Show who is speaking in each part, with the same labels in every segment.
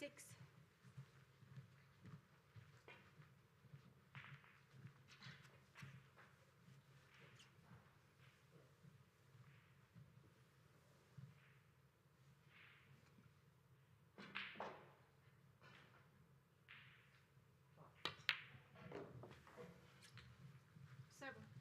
Speaker 1: 6. 7.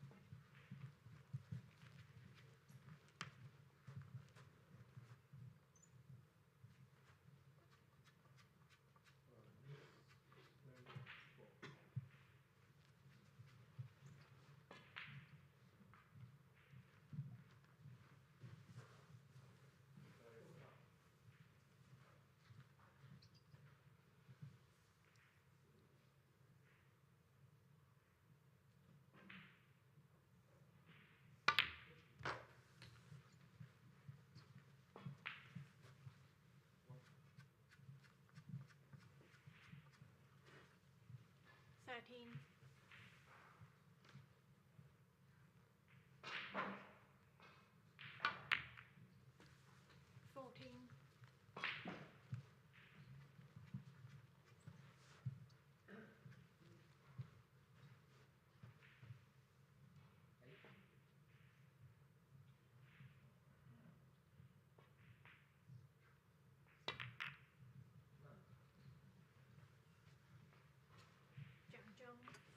Speaker 1: 13. 14. 蒋中。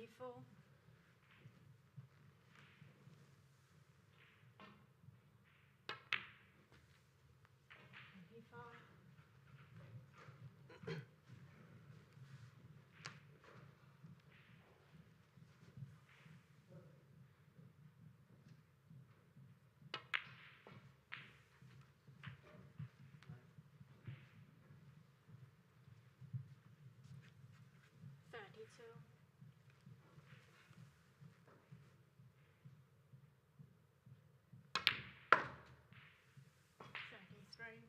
Speaker 1: 24. 25. 32. 33.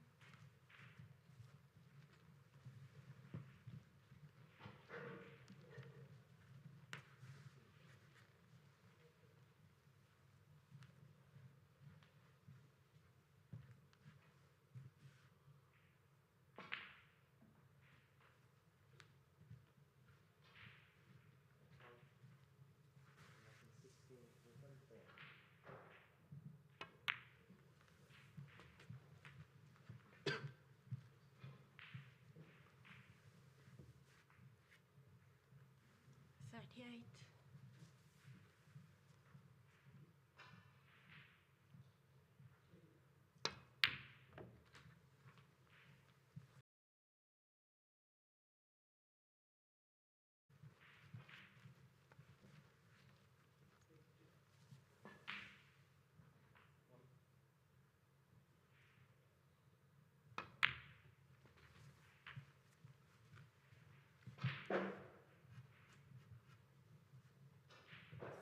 Speaker 1: 38.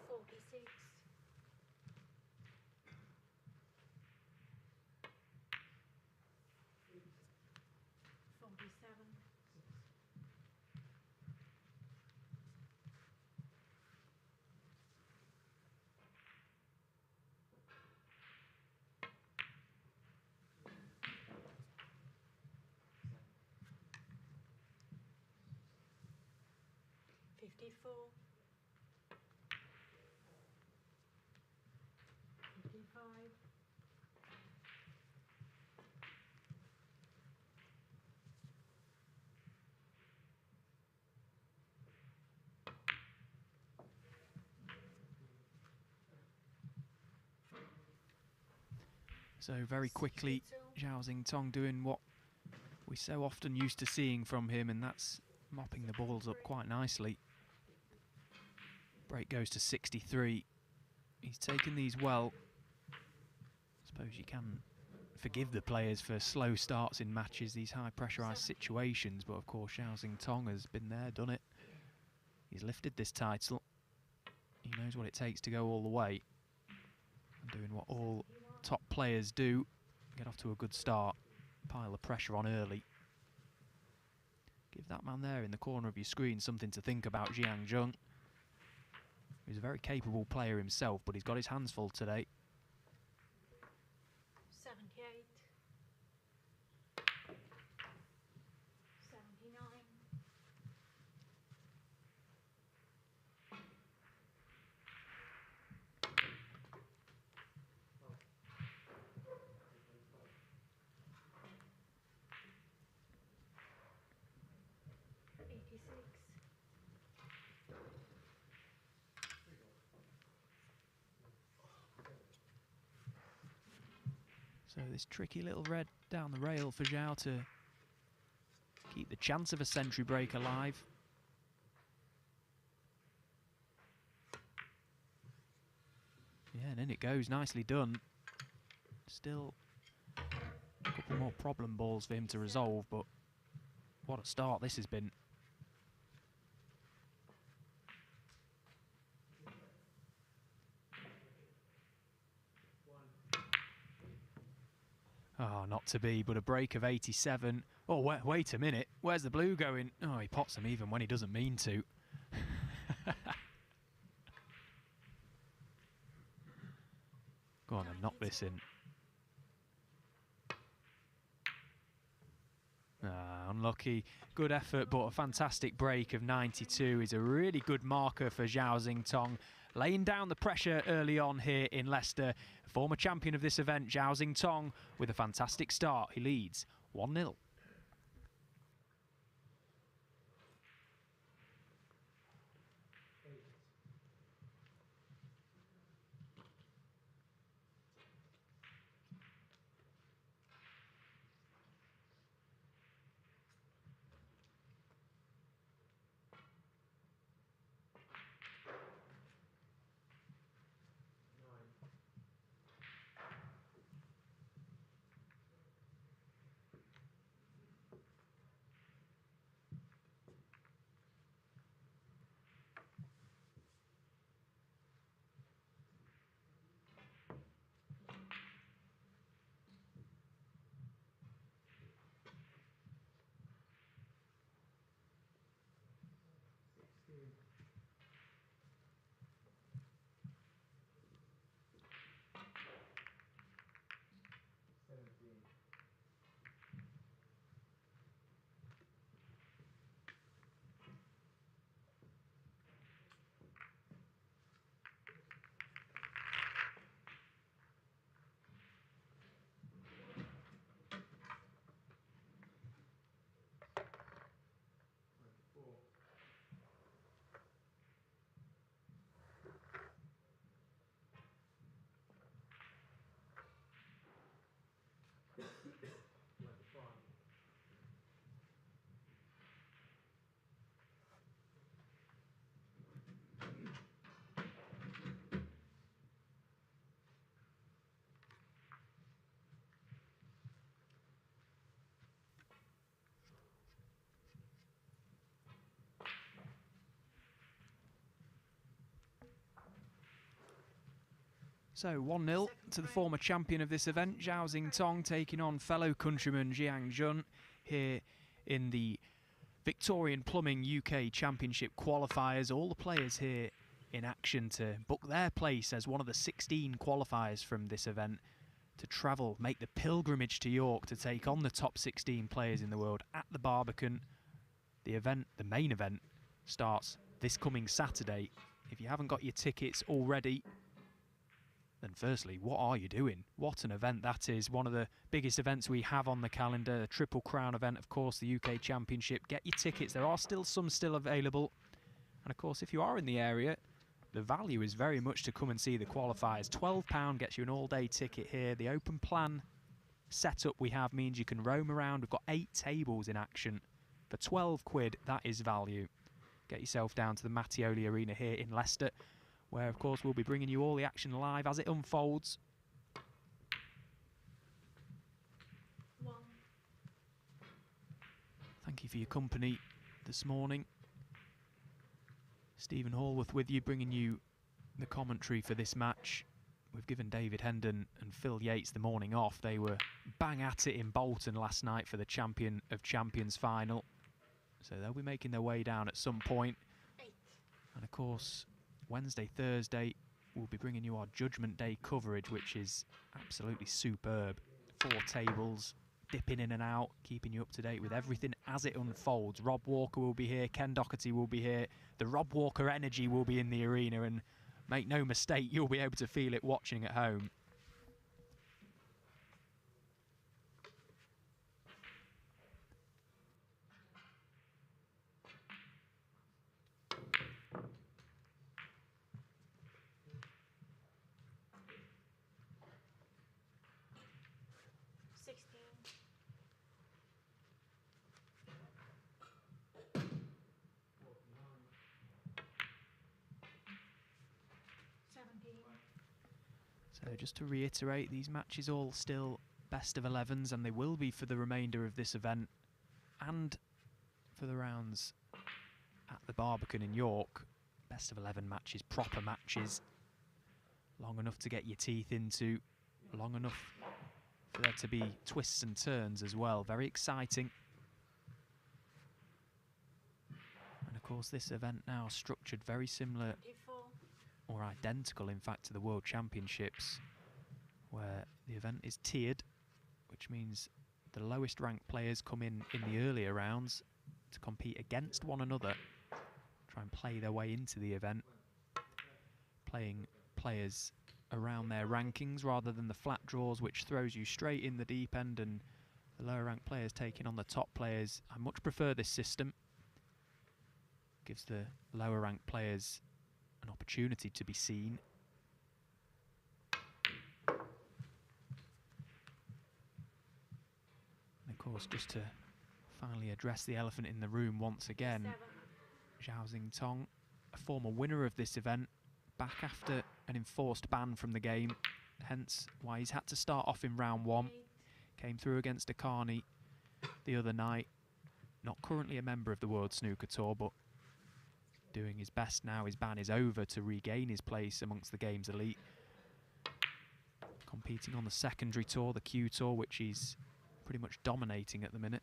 Speaker 1: 46. 47. 54. 55.
Speaker 2: 'So very quickly, Zhao Tong doing what we so often used to seeing from him, and that's mopping the balls up quite nicely. Break goes to 63. He's taken these well. I suppose you can forgive the players for slow starts in matches, these high pressurised situations, but of course Zhao Tong has been there, done it. He's lifted this title. He knows what it takes to go all the way. And doing what all top players do, get off to a good start, pile the pressure on early. Give that man there in the corner of your screen something to think about, Jiang Jun. He's a very capable player himself, but he's got his hands full today.
Speaker 1: 78. 79. 86.
Speaker 2: So this tricky little red down the rail for Zhao to keep the chance of a century break alive. Yeah, and in it goes, nicely done. Still a couple more problem balls for him to resolve, but what a start this has been. Oh, not to be, but a break of 87. Oh, wait a minute. Where's the blue going? Oh, he pots them even when he doesn't mean to. Go on and knock this in. Unlucky. Good effort, but a fantastic break of 92 is a really good marker for Zhao Tong. Laying down the pressure early on here in Leicester. Former champion of this event, Zhao Tong, with a fantastic start. He leads 1-0. So 1-0 to the former champion of this event, Zhao Tong, taking on fellow countryman Jiang Jun here in the Victorian Plumbing UK Championship qualifiers. All the players here in action to book their place as one of the 16 qualifiers from this event to travel, make the pilgrimage to York to take on the top 16 players in the world at the Barbican. The event, the main event, starts this coming Saturday. If you haven't got your tickets already, then firstly, what are you doing? What an event that is. One of the biggest events we have on the calendar, a Triple Crown event, of course, the UK Championship. Get your tickets. There are still some available. And of course, if you are in the area, the value is very much to come and see the qualifiers. £12 gets you an all-day ticket here. The open plan setup we have means you can roam around. We've got 8 tables in action. For 12 quid, that is value. Get yourself down to the Mattioli Arena here in Leicester, where, of course, we'll be bringing you all the action live as it unfolds.
Speaker 1: 1.
Speaker 2: Thank you for your company this morning. Stephen Hallworth with you, bringing you the commentary for this match. We've given David Hendon and Phil Yates the morning off. They were bang at it in Bolton last night for the Champion of Champions final. So they'll be making their way down at some point.
Speaker 1: 8.
Speaker 2: And, of course, Wednesday, Thursday, we'll be bringing you our Judgment Day coverage, which is absolutely superb. 4 tables, dipping in and out, keeping you up to date with everything as it unfolds. Rob Walker will be here, Ken Doherty will be here. The Rob Walker energy will be in the arena, and make no mistake, you'll be able to feel it watching at home. So just to reiterate, these matches all still best of 11s, and they will be for the remainder of this event and for the rounds at the Barbican in York. Best of 11 matches, proper matches, long enough to get your teeth into, long enough for there to be twists and turns as well. Very exciting. And of course, this event now structured very similar
Speaker 1: 24.
Speaker 2: or identical, in fact, to the World Championships, where the event is tiered, which means the lowest ranked players come in the earlier rounds to compete against one another, try and play their way into the event, playing players around their rankings rather than the flat draws, which throws you straight in the deep end, and the lower ranked players taking on the top players. I much prefer this system. Gives the lower ranked players an opportunity to be seen. And of course, just to finally address the elephant in the room once again,
Speaker 1: 7.
Speaker 2: Zhao Tong, a former winner of this event, back after an enforced ban from the game, hence why he's had to start off in round 1.
Speaker 1: 8.
Speaker 2: Came through against Akani the other night. Not currently a member of the World Snooker Tour, but doing his best now his ban is over to regain his place amongst the game's elite. Competing on the secondary tour, the Q Tour, which he's pretty much dominating at the minute.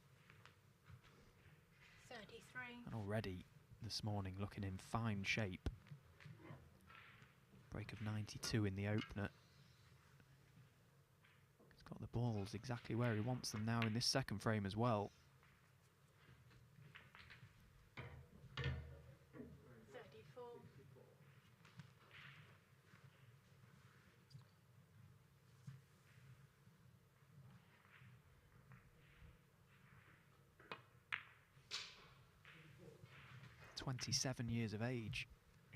Speaker 1: 33.
Speaker 2: And already this morning looking in fine shape. Break of 92 in the opener. He's got the balls exactly where he wants them now in this second frame as well.
Speaker 1: 34.
Speaker 2: 27 years of age,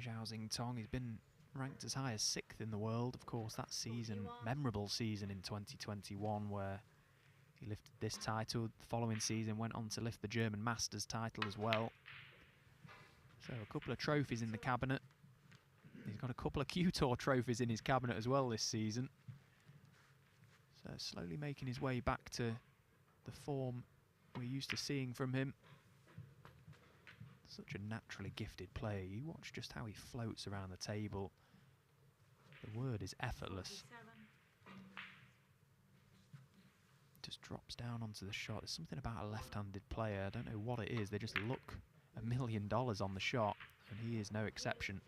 Speaker 2: Zhao Tong. He's been ranked as high as 6th in the world. Of course, that season,
Speaker 1: 41.
Speaker 2: memorable season in 2021, where he lifted this title. The following season went on to lift the German Masters title as well. So a couple of trophies in the cabinet. He's got a couple of Q Tour trophies in his cabinet as well this season. So slowly making his way back to the form we're used to seeing from him. Such a naturally gifted player. You watch just how he floats around the table. The The word is effortless.
Speaker 1: 47.
Speaker 2: Just drops down onto the shot. There's something about a left-handed player. I don't know what it is. They just look $1 million on the shot, and he is no exception.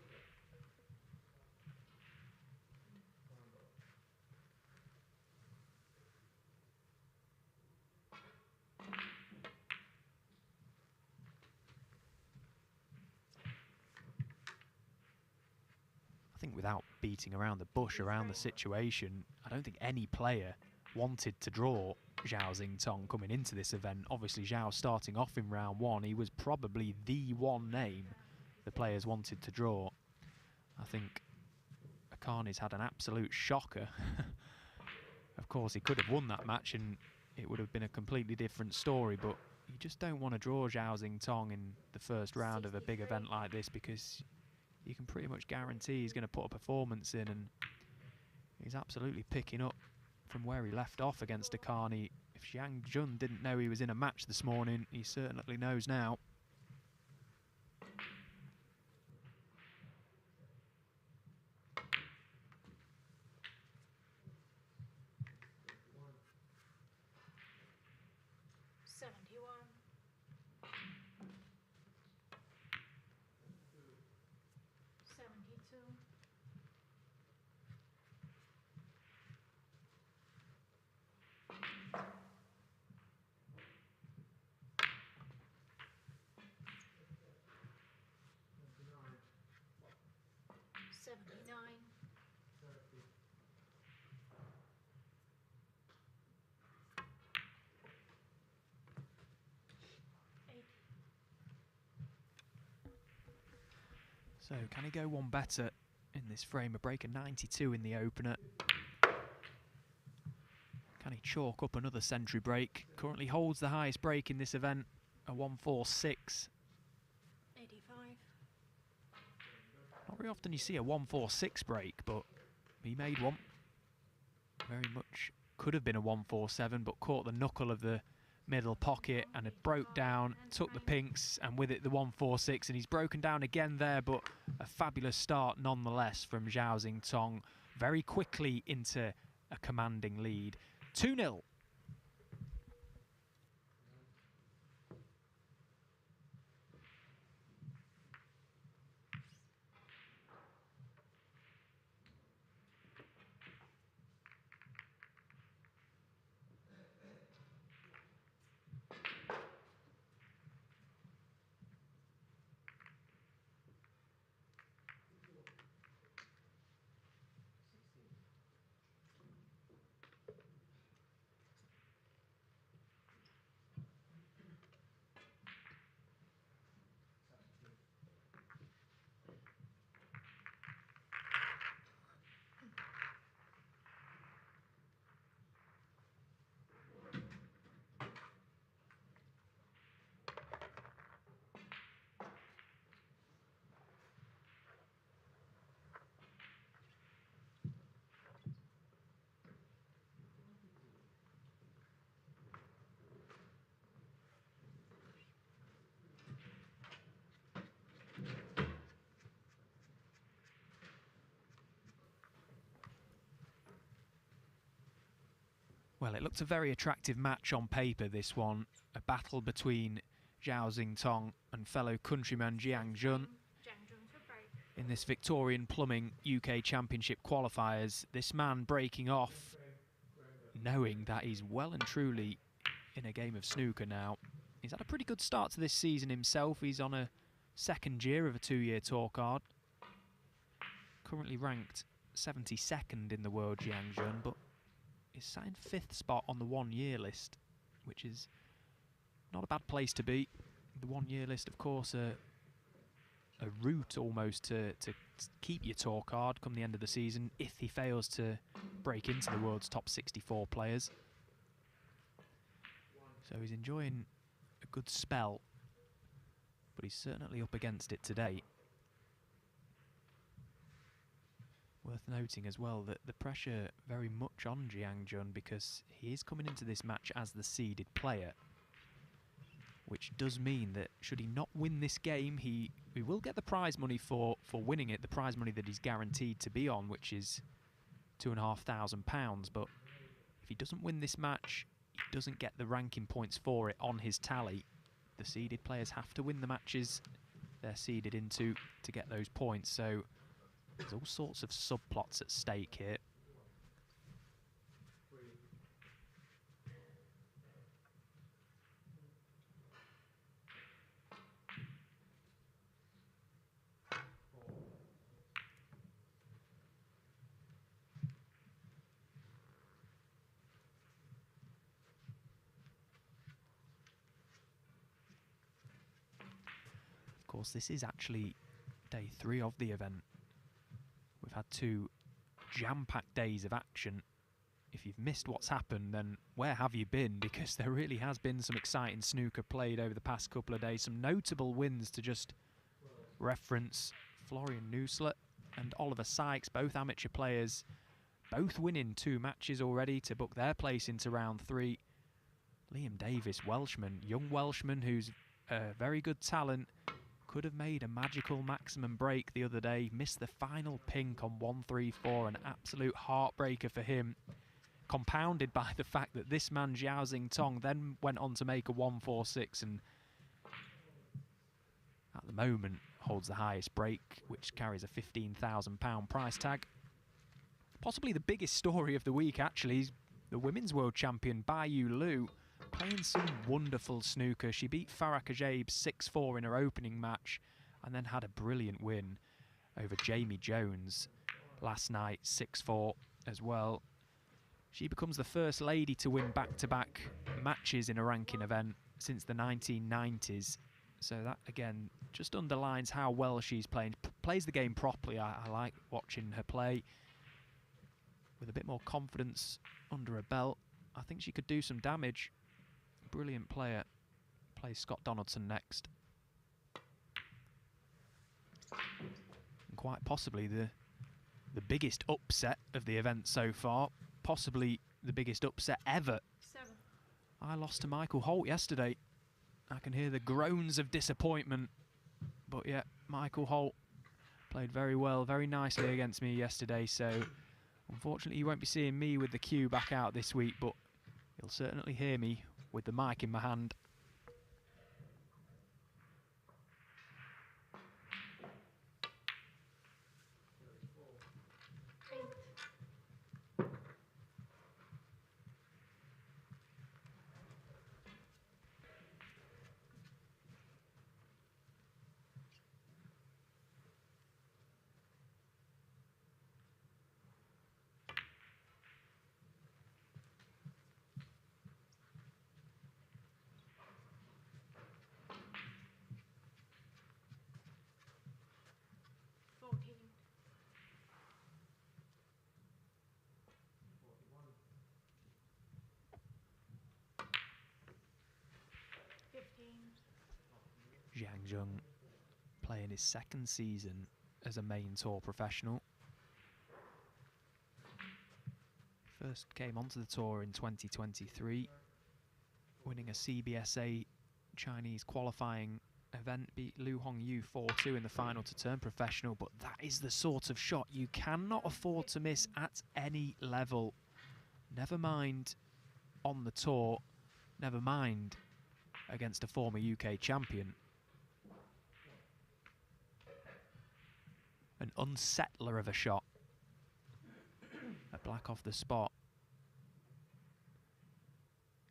Speaker 2: I think without beating around the bush around the situation, I don't think any player wanted to draw Zhao Xingtong coming into this event. Obviously, Zhao starting off in round one, he was probably the one name the players wanted to draw. I think Akani's had an absolute shocker. Of course, he could have won that match and it would have been a completely different story, but you just don't want to draw Zhao Xingtong in the first round of a big event like this, because you can pretty much guarantee he's going to put a performance in, and he's absolutely picking up from where he left off against Akani. If Jiang Jun didn't know he was in a match this morning, he certainly knows now. So can he go one better in this frame? A break of 92 in the opener. Can he chalk up another century break? Currently holds the highest break in this event, a 146.
Speaker 1: 85.
Speaker 2: Not very often you see a 146 break, but he made one. Very much could have been a 147, but caught the knuckle of the middle pocket and it broke down, took the pinks, and with it the 146, and he's broken down again there, but a fabulous start nonetheless from Zhao Xingtong, very quickly into a commanding lead. 2-0. Well, it looked a very attractive match on paper, this one. A battle between Zhao Xingtong and fellow countryman Jiang Jun in this Victorian Plumbing UK Championship qualifiers. This man breaking off, knowing that he's well and truly in a game of snooker now. He's had a pretty good start to this season himself. He's on a second year of a 2-year tour card. Currently ranked 72nd in the world, Jiang Jun, but is sat in 5th spot on the 1-year list, which is not a bad place to be. The 1-year list, of course, a route almost to keep your tour card come the end of the season if he fails to break into the world's top 64 players. So he's enjoying a good spell, but he's certainly up against it today. Worth noting as well that the pressure very much on Jiang Jun, because he is coming into this match as the seeded player, which does mean that should he not win this game, he We will get the prize money for winning it, the prize money that he's guaranteed to be on, which is £2,500. But if he doesn't win this match, he doesn't get the ranking points for it on his tally. The seeded players have to win the matches they're seeded into to get those points. So there's all sorts of subplots at stake here. Of course, this is actually day 3 of the event. We've had 2 jam-packed days of action. If you've missed what's happened, then where have you been? Because there really has been some exciting snooker played over the past couple of days. Some notable wins to just reference. Florian Nussler and Oliver Sykes, both amateur players, both winning 2 matches already to book their place into round 3. Liam Davis, Welshman, young Welshman who's a very good talent, could have made a magical maximum break the other day, missed the final pink on 1-3-4, an absolute heartbreaker for him, compounded by the fact that this man Zhao Tong then went on to make a 1-4-6 and at the moment holds the highest break, which carries a £15,000 price tag. Possibly the biggest story of the week actually is the women's world champion Baiyu Liu, playing some wonderful snooker. She beat Farah Kajab 6-4 in her opening match and then had a brilliant win over Jamie Jones last night, 6-4 as well. She becomes the first lady to win back-to-back matches in a ranking event since the 1990s. So that, again, just underlines how well she's playing. Plays the game properly. I like watching her play. With a bit more confidence under her belt, I think she could do some damage. Brilliant player. Plays Scott Donaldson next. And quite possibly the biggest upset of the event so far. Possibly the biggest upset ever.
Speaker 1: 7.
Speaker 2: I lost to Michael Holt yesterday. I can hear the groans of disappointment. But yeah, Michael Holt played very well, very nicely against me yesterday. So unfortunately you won't be seeing me with the cue back out this week, but you'll certainly hear me with the mic in my hand. Jiang Jun playing his 2nd season as a main tour professional. First came onto the tour in 2023, winning a CBSA Chinese qualifying event, beat Liu Hongyu 4-2 in the final to turn professional, but that is the sort of shot you cannot afford to miss at any level. Never mind on the tour, never mind against a former UK champion. An unsettler of a shot. A black off the spot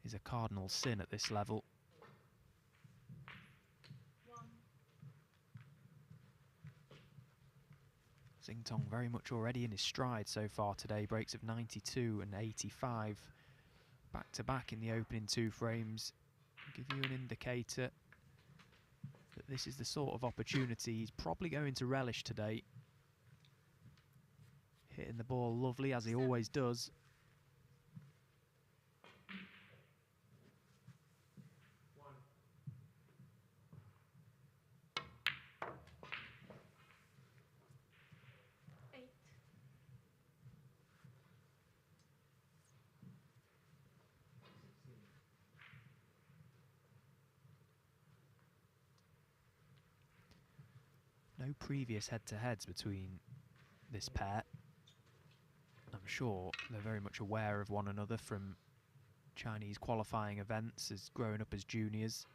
Speaker 2: is a cardinal sin at this level.
Speaker 1: 1.
Speaker 2: Xingtong very much already in his stride so far today. Breaks of 92 and 85. Back to back in the opening 2 frames. Give you an indicator that this is the sort of opportunity he's probably going to relish today. Hitting the ball lovely, as he always does. No previous head-to-heads between this pair. I'm sure they're very much aware of one another from Chinese qualifying events as growing up as juniors.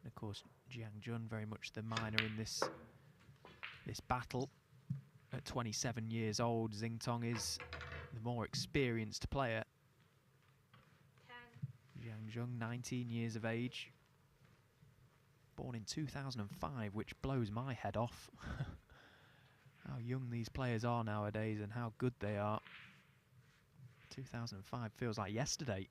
Speaker 2: And of course, Jiang Jun very much the minor in this battle. At 27 years old, Xingtong is the more experienced player.
Speaker 1: 10.
Speaker 2: Jiang Jun, 19 years of age. Born in 2005, which blows my head off. How young these players are nowadays and how good they are. 2005 feels like yesterday.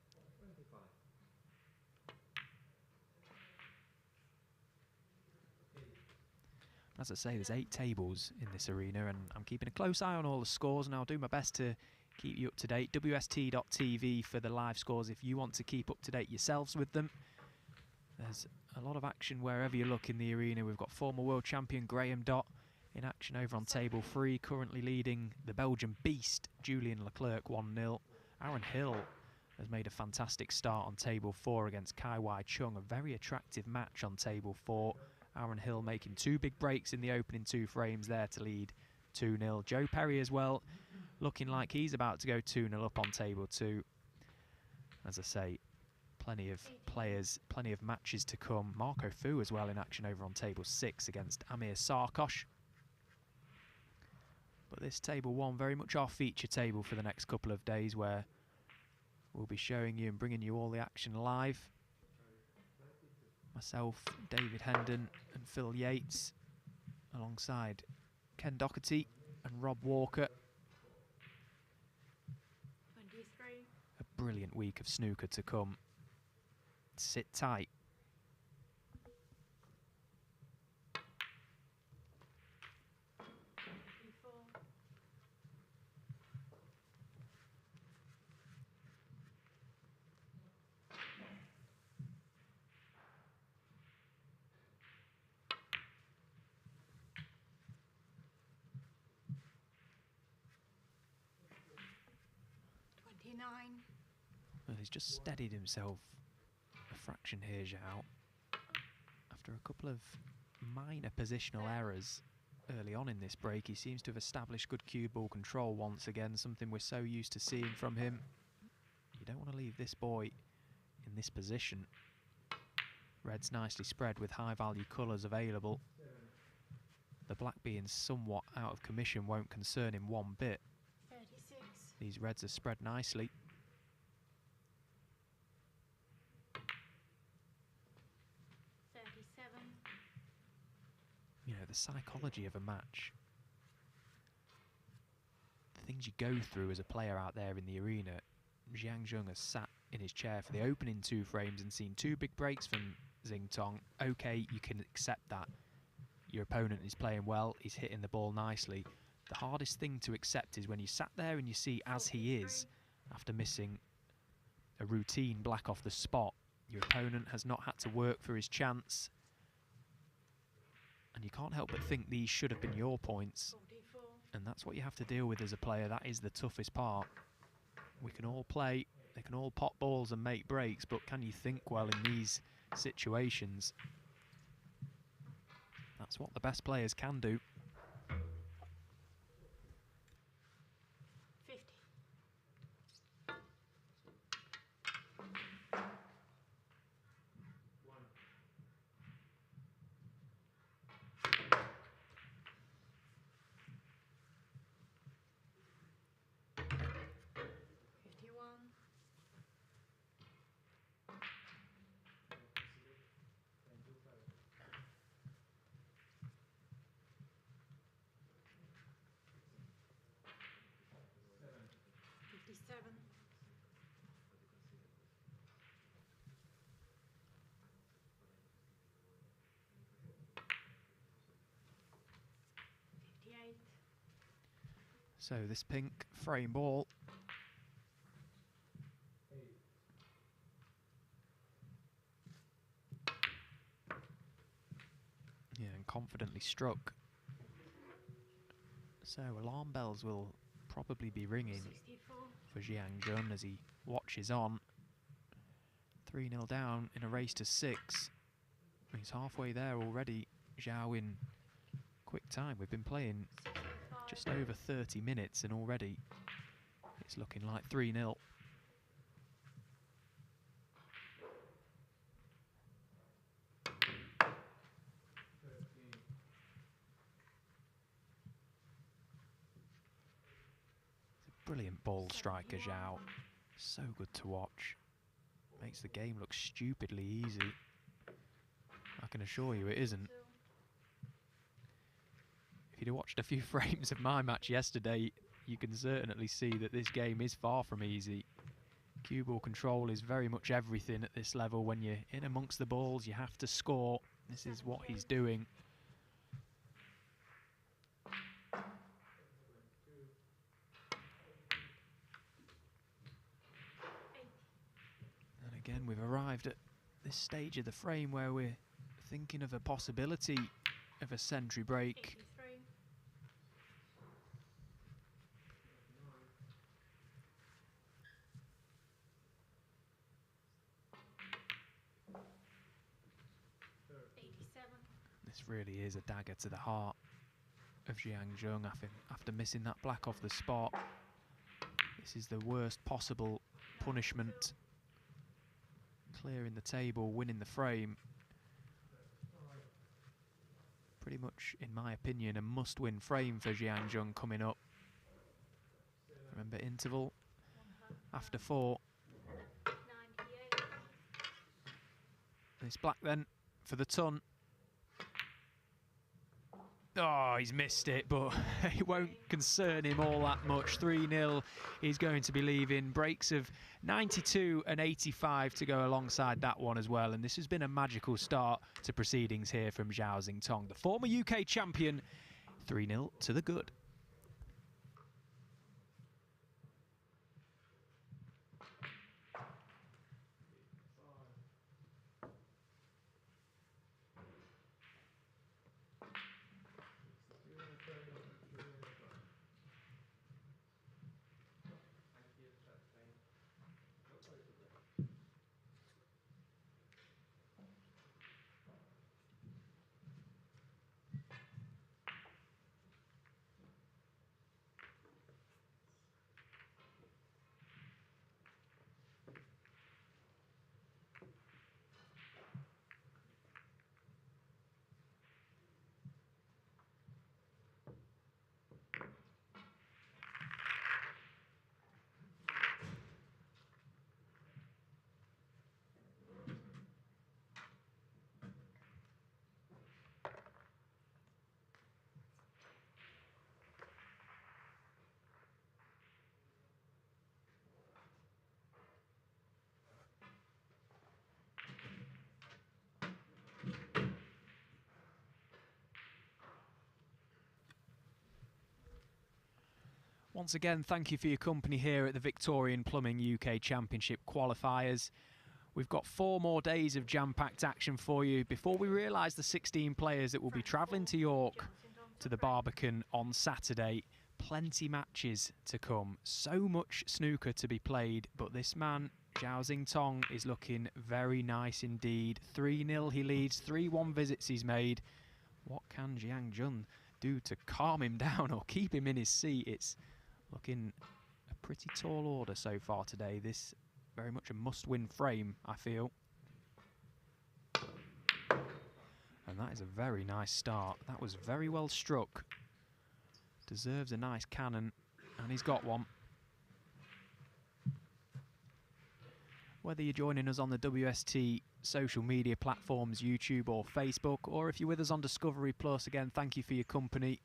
Speaker 2: As I say, there's 8 tables in this arena, and I'm keeping a close eye on all the scores, and I'll do my best to keep you up to date. WST.tv for the live scores if you want to keep up to date yourselves with them. There's a lot of action wherever you look in the arena. We've got former world champion Graham Dott in action over on table 3, currently leading the Belgian beast Julian Leclerc 1-0. Aaron Hill has made a fantastic start on table 4 against Kai Wai Chung, a very attractive match on table 4. Aaron Hill making 2 big breaks in the opening 2 frames there to lead 2-0. Joe Perry as well, looking like he's about to go 2-0 up on table 2. As I say, plenty of players, plenty of matches to come. Marco Fu as well in action over on table 6 against Amir Sarkosh. But this table 1, very much our feature table for the next couple of days, where we'll be showing you and bringing you all the action live. Myself, David Hendon and Phil Yates, alongside Ken Doherty and Rob Walker.
Speaker 1: 23.
Speaker 2: A brilliant week of snooker to come. Sit tight. Well, he's just steadied himself a fraction here, Zhao. After a couple of minor positional errors early on in this break, he seems to have established good cue ball control once again, something we're so used to seeing from him. You don't want to leave this boy in this position. Red's nicely spread with high value colours available. The black being somewhat out of commission won't concern him one bit.
Speaker 1: 36.
Speaker 2: These reds are spread nicely.
Speaker 1: 37.
Speaker 2: You know, the psychology of a match, the things you go through as a player out there in the arena. Jiang Jun has sat in his chair for the opening 2 frames and seen 2 big breaks from Xingtong. Okay, you can accept that. Your opponent is playing well, he's hitting the ball nicely. The hardest thing to accept is when you sat there and you see, as he is, after missing a routine black off the spot, your opponent has not had to work for his chance. And you can't help but think these should have been your points.
Speaker 1: 44.
Speaker 2: And that's what you have to deal with as a player. That is the toughest part. We can all play, they can all pop balls and make breaks, but can you think well in these situations? That's what the best players can do.
Speaker 1: 50. 51. 57. 58.
Speaker 2: So this pink frame ball. Yeah, and confidently struck. So alarm bells will probably be ringing
Speaker 1: 64.
Speaker 2: for Jiang Jun as he watches on. 3-0 down in a race to 6. He's halfway there already. Zhao in quick time. We've been playing
Speaker 1: 65.
Speaker 2: just over 30 minutes and already it's looking like 3-0. Brilliant ball striker, Zhao. So good to watch. Makes the game look stupidly easy. I can assure you it isn't. If you'd have watched a few frames of my match yesterday, you can certainly see that this game is far from easy. Cue ball control is very much everything at this level. When you're in amongst the balls, you have to score. This is what he's doing. And again, we've arrived at this stage of the frame where we're thinking of a possibility of a century break.
Speaker 1: 83.
Speaker 2: This really is a dagger to the heart of Jiang Jun after missing that black off the spot. This is the worst possible punishment. Clearing the table, winning the frame. Pretty much, in my opinion, a must-win frame for Jiang Jun coming up. Remember, interval after 4.
Speaker 1: 98.
Speaker 2: It's black then for the ton. Oh, he's missed it, but it won't concern him all that much. 3-0, he's going to be leaving. Breaks of 92 and 85 to go alongside that one as well. And this has been a magical start to proceedings here from Zhao Xingtong, the former UK champion. 3-0 to the good. Once again, thank you for your company here at the Victorian Plumbing UK Championship qualifiers. We've got 4 more days of jam-packed action for you before we realise the 16 players that will be travelling to York to the Barbican on Saturday. Plenty matches to come. So much snooker to be played, but this man, Zhao Xingtong, is looking very nice indeed. 3-0 he leads, 3-1 visits he's made. What can Jiang Jun do to calm him down or keep him in his seat? It's looking a pretty tall order so far today. This very much a must-win frame, I feel. And that is a very nice start. That was very well struck. Deserves a nice cannon, and he's got one. Whether you're joining us on the WST social media platforms, YouTube or Facebook, or if you're with us on Discovery Plus, again, thank you for your company.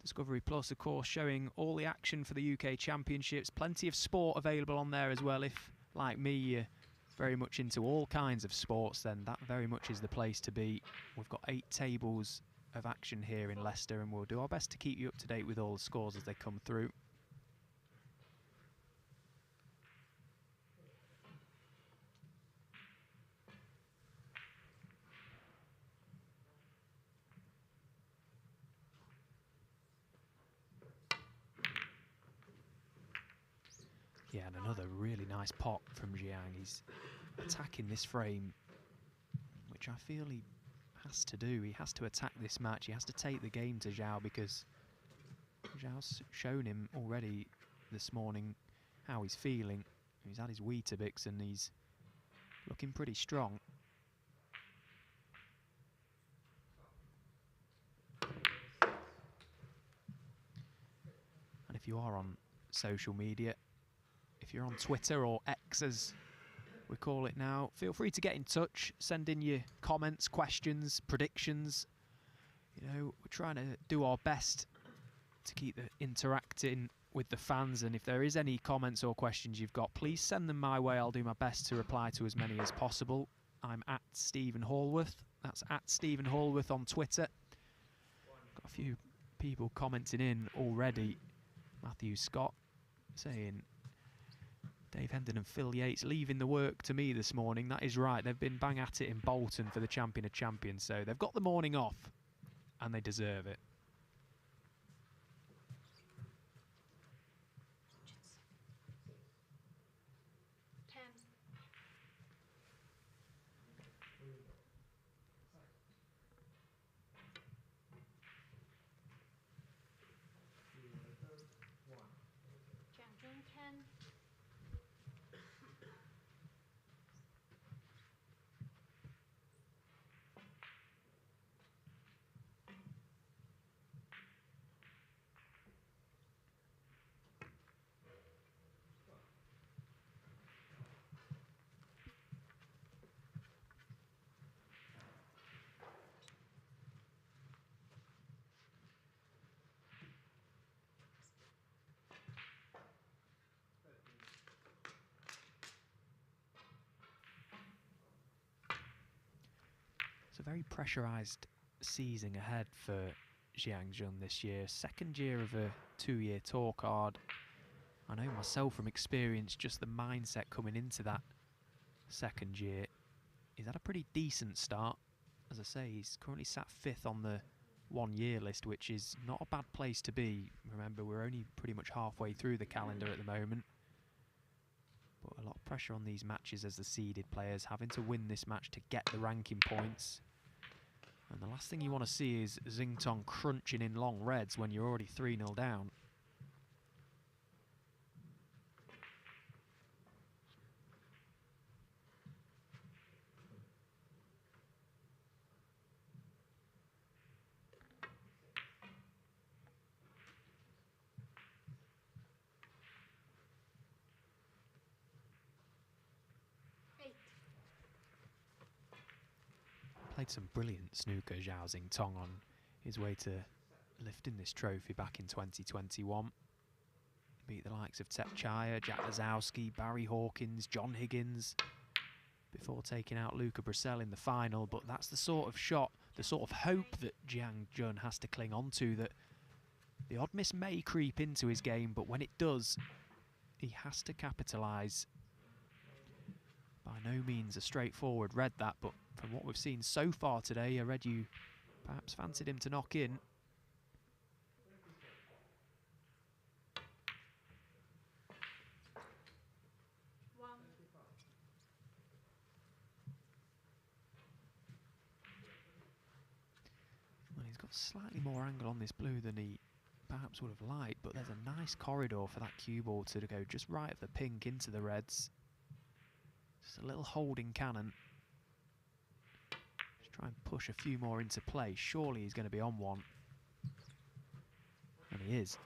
Speaker 2: Discovery Plus, of course, showing all the action for the UK Championships. Plenty of sport available on there as well. If, like me, you're very much into all kinds of sports, then that very much is the place to be. We've got 8 tables of action here in Leicester, and we'll do our best to keep you up to date with all the scores as they come through. Yeah, and another really nice pot from Jiang. He's attacking this frame, which I feel he has to do. He has to attack this match. He has to take the game to Zhao, because Zhao's shown him already this morning how he's feeling. He's had his Weetabix and he's looking pretty strong. And if you are on social media, if you're on Twitter or X as we call it now, feel free to get in touch, send in your comments, questions, predictions. You know, we're trying to do our best to keep interacting with the fans, and if there is any comments or questions you've got, please send them my way. I'll do my best to reply to as many as possible. I'm at Stephen Hallworth. That's at Stephen Hallworth on Twitter. Got a few people commenting in already. Matthew Scott saying, Dave Hendon and Phil Yates leaving the work to me this morning. That is right. They've been bang at it in Bolton for the Champion of Champions, so they've got the morning off, and they deserve it.
Speaker 1: Jiang Jun 10.
Speaker 2: It's a very pressurised season ahead for Jiang Jun this year. Second year of a 2-year tour card. I know myself from experience, just the mindset coming into that second year. He's had a pretty decent start. As I say, he's currently sat 5th on the 1-year list, which is not a bad place to be. Remember, we're only pretty much halfway through the calendar at the moment. But a lot of pressure on these matches as the seeded players, having to win this match to get the ranking points. And the last thing you want to see is Xingtong crunching in long reds when you're already 3-0 down. Played some brilliant snooker, Zhao Xingtong, on his way to lifting this trophy back in 2021. Beat the likes of Tep Chaya, Jack Lazowski, Barry Hawkins, John Higgins, before taking out Luca Brissell in the final. But that's the sort of shot, the sort of hope that Jiang Jun has to cling on to, that the odd miss may creep into his game, but when it does, he has to capitalise. By no means a straightforward red, that, but from what we've seen so far today, a red you perhaps fancied him to knock in. Well, he's got slightly more angle on this blue than he perhaps would have liked, but there's a nice corridor for that cue ball to go just right of the pink into the reds. Just a little holding cannon. Just try and push a few more into play. Surely he's going to be on one. And he is.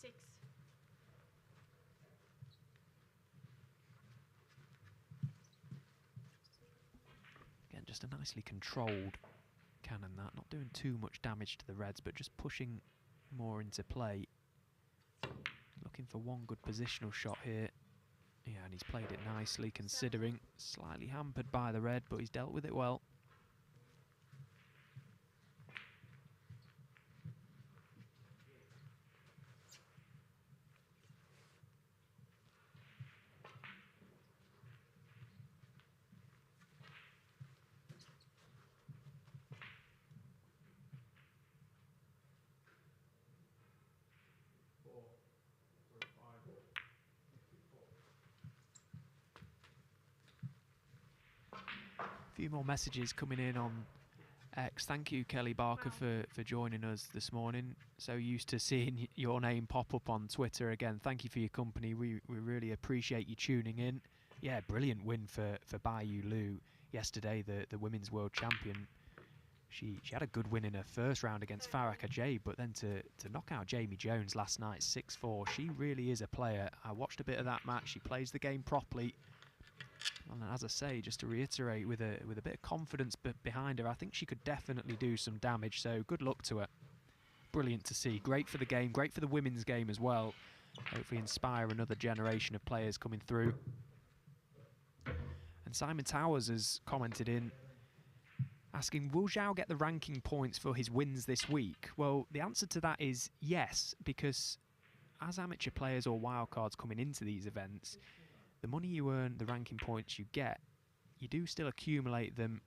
Speaker 1: 6.
Speaker 2: Again, just a nicely controlled cannon, that. Not doing too much damage to the reds, but just pushing more into play. Looking for one good positional shot here. Yeah, and he's played it nicely, considering slightly hampered by the red, but he's dealt with it well. few more messages coming in on X. Thank you, Kelly Barker, for joining us this morning. So used to seeing your name pop up on Twitter again. Thank you for your company. We really appreciate you tuning in. Yeah, brilliant win for Baiyu Liu yesterday, the women's world champion. She had a good win in her first round against Farah Ajay, but then to knock out Jamie Jones last night 6-4, she really is a player. I watched a bit of that match. She plays the game properly. And as I say, just to reiterate, with a bit of confidence behind her, I think she could definitely do some damage. So good luck to her. Brilliant to see. Great for the game, great for the women's game as well. Hopefully inspire another generation of players coming through. And Simon Towers has commented in, asking, will Zhao get the ranking points for his wins this week? Well, the answer to that is yes, because as amateur players or wildcards coming into these events, the money you earn, the ranking points you get, you do still accumulate them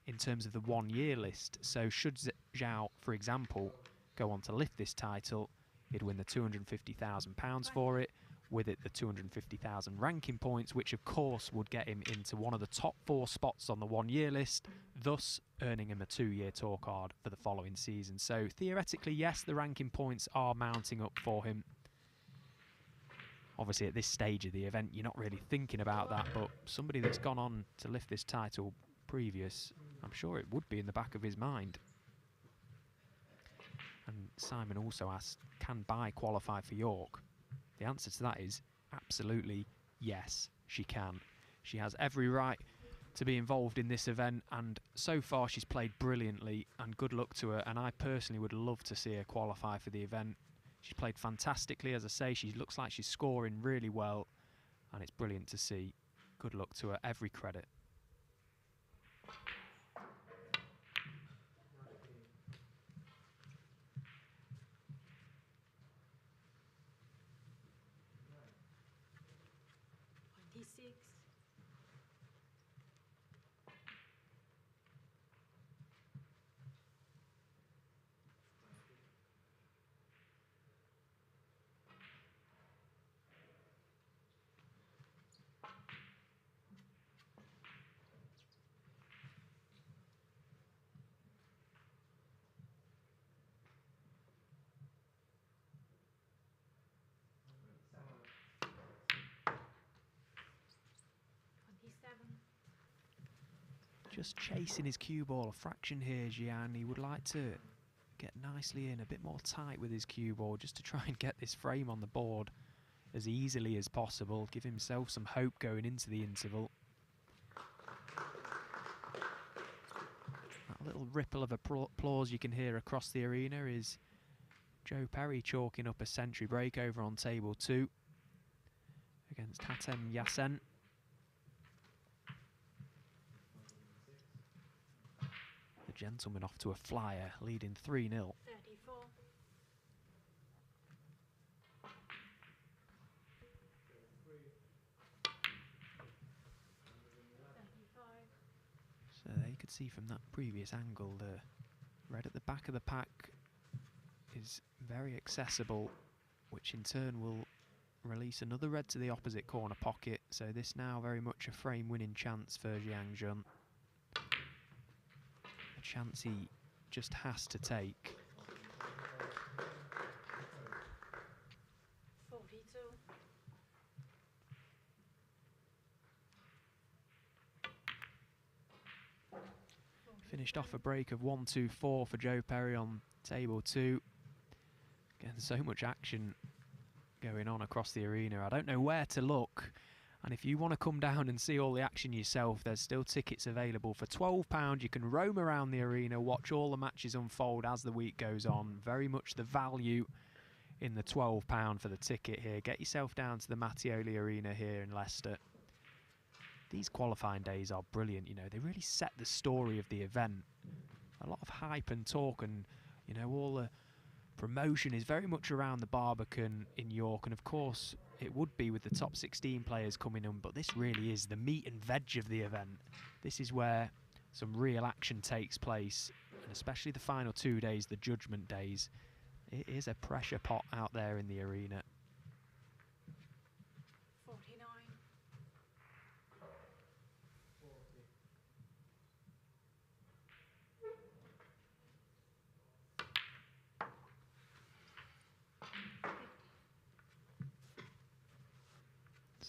Speaker 2: in terms of the 1 year list. So should Zhao, for example, go on to lift this title, he'd win the £250,000 for it, with it the 250,000 ranking points, which of course would get him into one of the top 4 spots on the 1 year list, thus earning him a 2-year tour card for the following season. So theoretically, yes, the ranking points are mounting up for him. Obviously at this stage of the event you're not really thinking about that, but somebody that's gone on to lift this title previous, I'm sure it would be in the back of his mind. And Simon also asked, can Bai qualify for York? The answer to that is absolutely yes, she can. She has every right to be involved in this event, and so far she's played brilliantly, and good luck to her. And I personally would love to see her qualify for the event. She's played fantastically, as I say. She looks like she's scoring really well, and it's brilliant to see. Good luck to her, every credit. Just chasing his cue ball a fraction here, Jiang. He would like to get nicely in, a bit more tight with his cue ball, just to try and get this frame on the board as easily as possible, give himself some hope going into the interval. That little ripple of applause you can hear across the arena is Zhou Perry chalking up a century break over on table 2 against Hatem Yassen. The gentleman off to a flyer, leading 3-0.
Speaker 1: 34.
Speaker 2: So there you could see from that previous angle, the red at the back of the pack is very accessible, which in turn will release another red to the opposite corner pocket. So this now very much a frame winning chance for Jiang Jun. A chance he just has to take.
Speaker 1: 42.
Speaker 2: Finished off a break of 1-2-4 for Zhou Perry on table 2. Again, so much action going on across the arena. I don't know where to look. And if you want to come down and see all the action yourself, there's still tickets available for £12. You can roam around the arena, watch all the matches unfold as the week goes on. Very much the value in the £12 for the ticket here. Get yourself down to the Mattioli Arena here in Leicester. These qualifying days are brilliant, you know, they really set the story of the event. A lot of hype and talk, and, you know, all the promotion is very much around the Barbican in York, and of course it would be with the top 16 players coming in, but this really is the meat and veg of the event. This is where some real action takes place, and especially the final 2 days, the judgment days. It is a pressure pot out there in the arena.
Speaker 1: 49.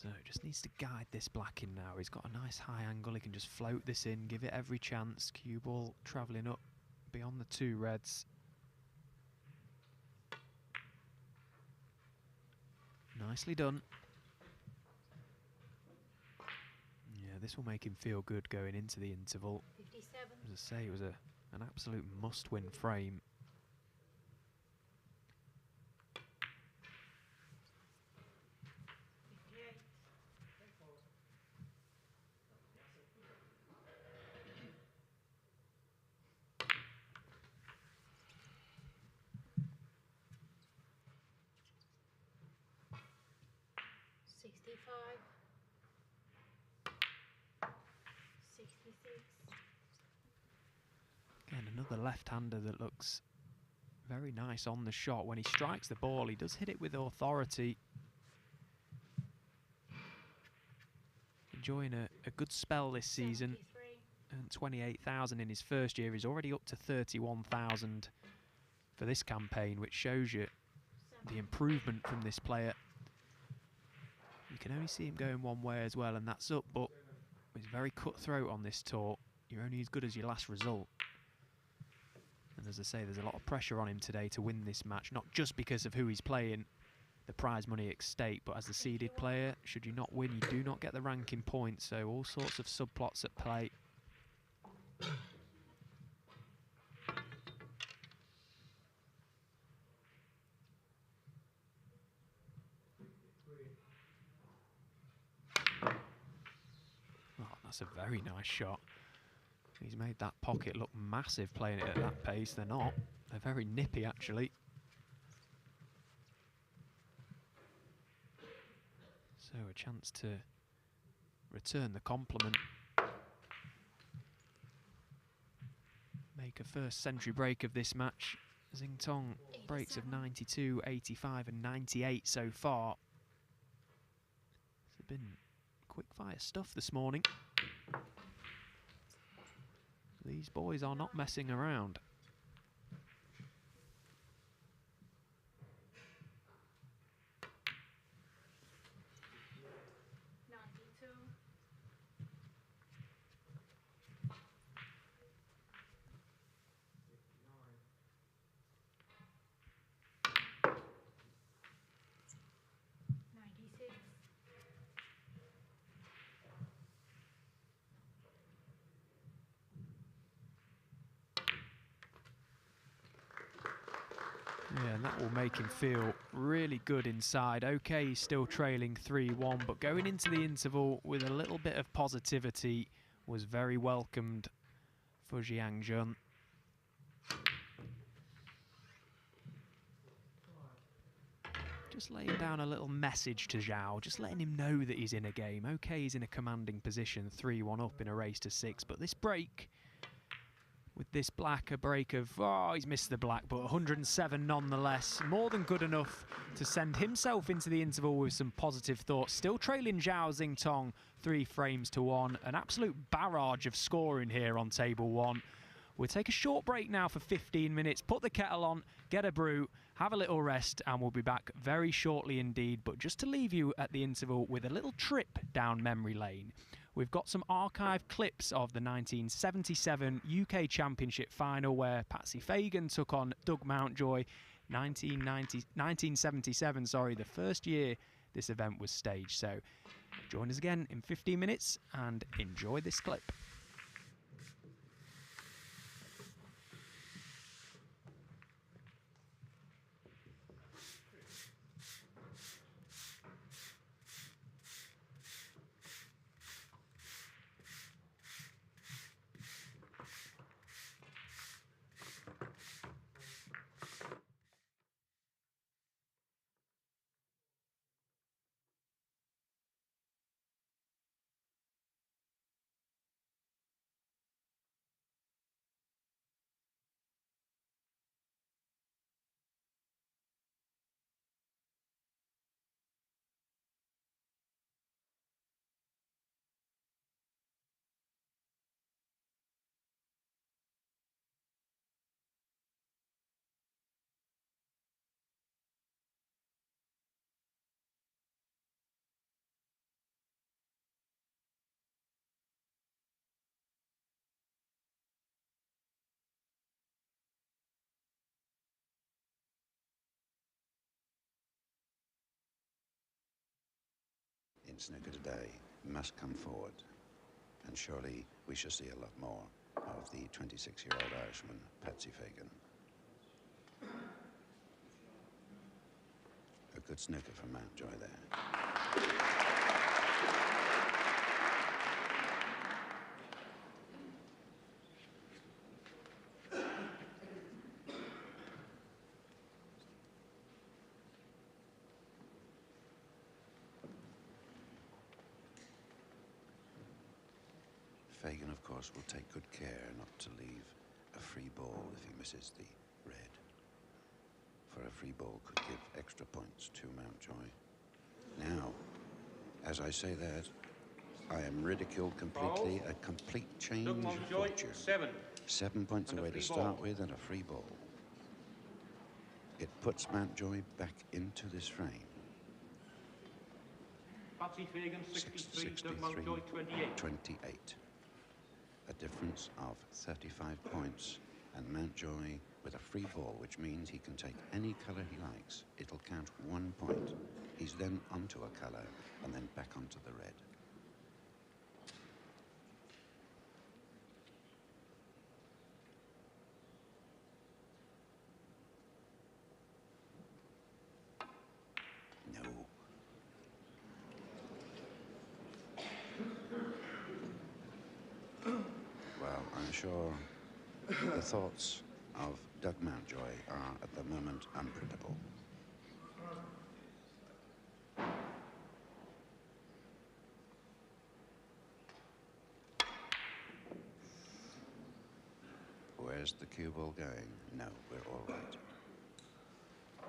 Speaker 2: So just needs to guide this black in now. He's got a nice high angle. He can just float this in, give it every chance. Cue ball travelling up beyond the two reds. Nicely done. Yeah, this will make him feel good going into the interval.
Speaker 1: 57.
Speaker 2: As I say, it was an absolute must-win frame. Again, another left-hander that looks very nice on the shot. When he strikes the ball, he does hit it with authority. Enjoying a good spell this season. And 28,000 in his first year. He's already up to 31,000 for this campaign, which shows you the improvement from this player. You can only see him going one way as well, and that's up, but he's very cutthroat on this tour. You're only as good as your last result. And as I say, there's a lot of pressure on him today to win this match, not just because of who he's playing, the prize money at stake, but as the seeded player, should you not win, you do not get the ranking points, so all sorts of subplots at play. Oh, that's a very nice shot. He's made that pocket look massive playing it at that pace. They're not. They're very nippy, actually. So a chance to return the compliment. Make a first century break of this match. Xing Tong breaks of 92, 85 and 98 so far. It's been quick fire stuff this morning. These boys are not messing around. Yeah, and that will make him feel really good inside. Okay, he's still trailing 3-1, but going into the interval with a little bit of positivity was very welcomed for Jiang Jun. Just laying down a little message to Zhao, just letting him know that he's in a game. Okay, he's in a commanding position, 3-1 up in a race to 6, but this break, with this black, a break of, oh, he's missed the black, but 107 nonetheless. More than good enough to send himself into the interval with some positive thoughts. Still trailing Zhao Xing Tong 3 frames to 1. An absolute barrage of scoring here on table 1. We'll take a short break now for 15 minutes, put the kettle on, get a brew, have a little rest, and we'll be back very shortly indeed. But just to leave you at the interval with a little trip down memory lane. We've got some archive clips of the 1977 UK Championship final where Patsy Fagan took on Doug Mountjoy. 1977, sorry, the first year this event was staged. So join us again in 15 minutes and enjoy this clip.
Speaker 3: in snooker today must come forward, and surely we shall see a lot more of the 26-year-old Irishman, Patsy Fagan. A good snooker from Mountjoy there. Fagan, of course, will take good care not to leave a free ball if he misses the red. For a free ball could give extra points to Mountjoy. Now, as I say that, I am ridiculed completely. A complete change of fortune. 7 points away to start with and a free ball. It puts Mountjoy back into this frame.
Speaker 4: Patsy Fagan, 63, Doug Mountjoy,
Speaker 3: 28. A difference of 35 points, and Mountjoy with a free ball, which means he can take any colour he likes. It'll count 1 point. He's then onto a colour and then back onto the red. No. Well, I'm sure the thoughts of Doug Mountjoy are at the moment unprintable. Where's the cue ball going? No, we're all right.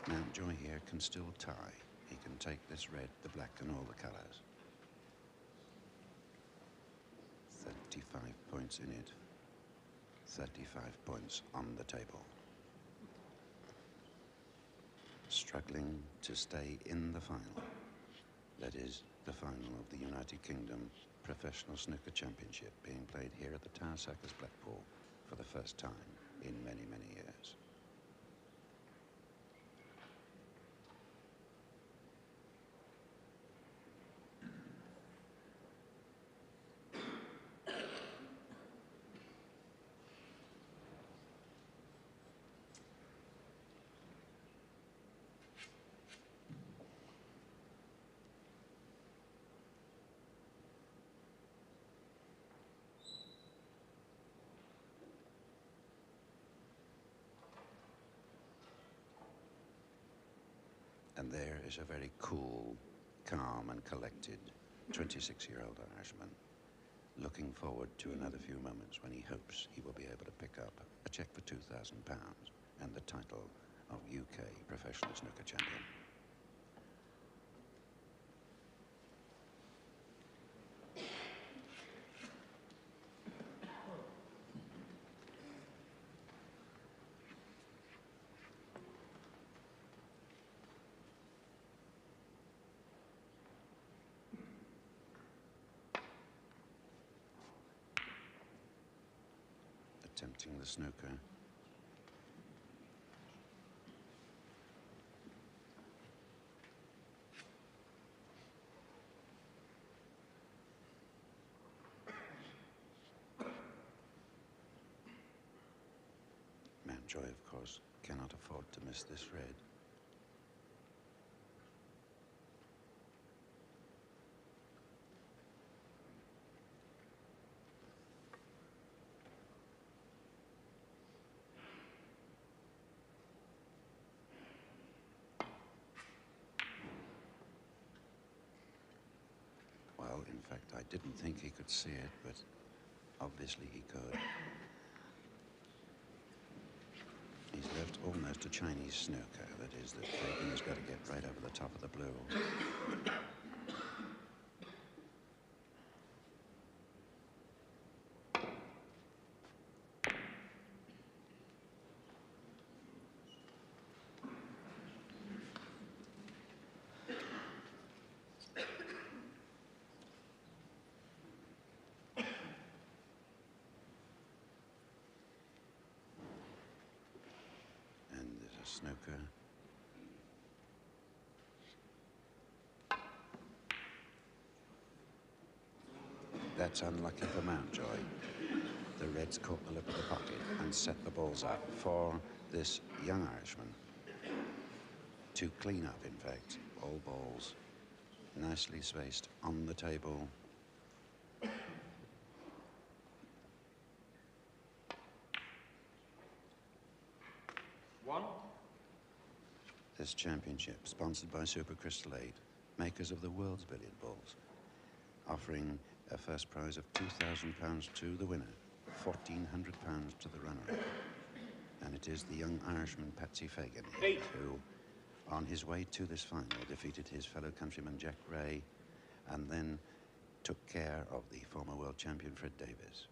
Speaker 3: Mountjoy here can still tie. He can take this red, the black, and all the colours. 35 points in it. 35 points on the table. Struggling to stay in the final. That is the final of the United Kingdom Professional Snooker Championship, being played here at the Tower Circus, Blackpool, for the first time in many, many years. And there is a very cool, calm and collected 26-year-old Irishman looking forward to another few moments when he hopes he will be able to pick up a cheque for £2,000 and the title of UK Professional Snooker Champion. Attempting the snooker. Mountjoy, of course, cannot afford to miss this red. Well, in fact, I didn't think he could see it, but obviously he could. He's left almost a Chinese snooker, that is, that Fagan has got to get right over the top of the blue. Snooker. That's unlucky for Mountjoy. The Reds caught the lip of the pocket and set the balls up for this young Irishman. To clean up, in fact, all balls nicely spaced on the table. This championship, sponsored by Super Crystal 8, makers of the world's billiard balls, offering a first prize of £2,000 to the winner, £1,400 to the runner-up. And it is the young Irishman Patsy Fagan who, on his way to this final, defeated his fellow countryman Jack Ray and then took care of the former world champion Fred Davis.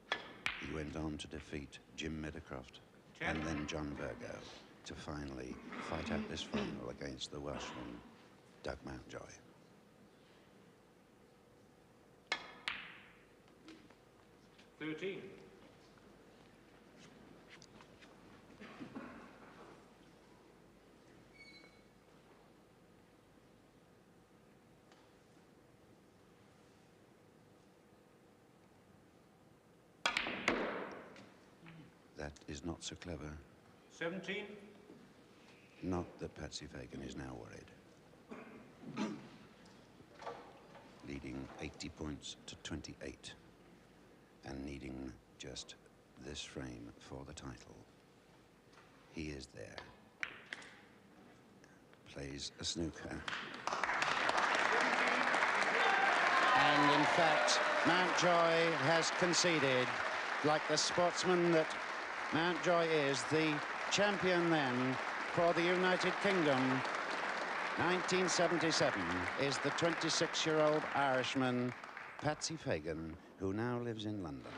Speaker 3: He went on to defeat Jim Meadowcroft and then John Virgo to finally fight out this final against the Welshman Doug Mountjoy. That is not so clever.
Speaker 4: 17.
Speaker 3: Not that Patsy Fagan is now worried. Leading 80 points to 28 and needing just this frame for the title. He is there. Plays a snooker. And in fact, Mountjoy has conceded, like the sportsman that Mountjoy is, the champion then for the United Kingdom. 1977 is the 26-year-old Irishman, Patsy Fagan, who now lives in London.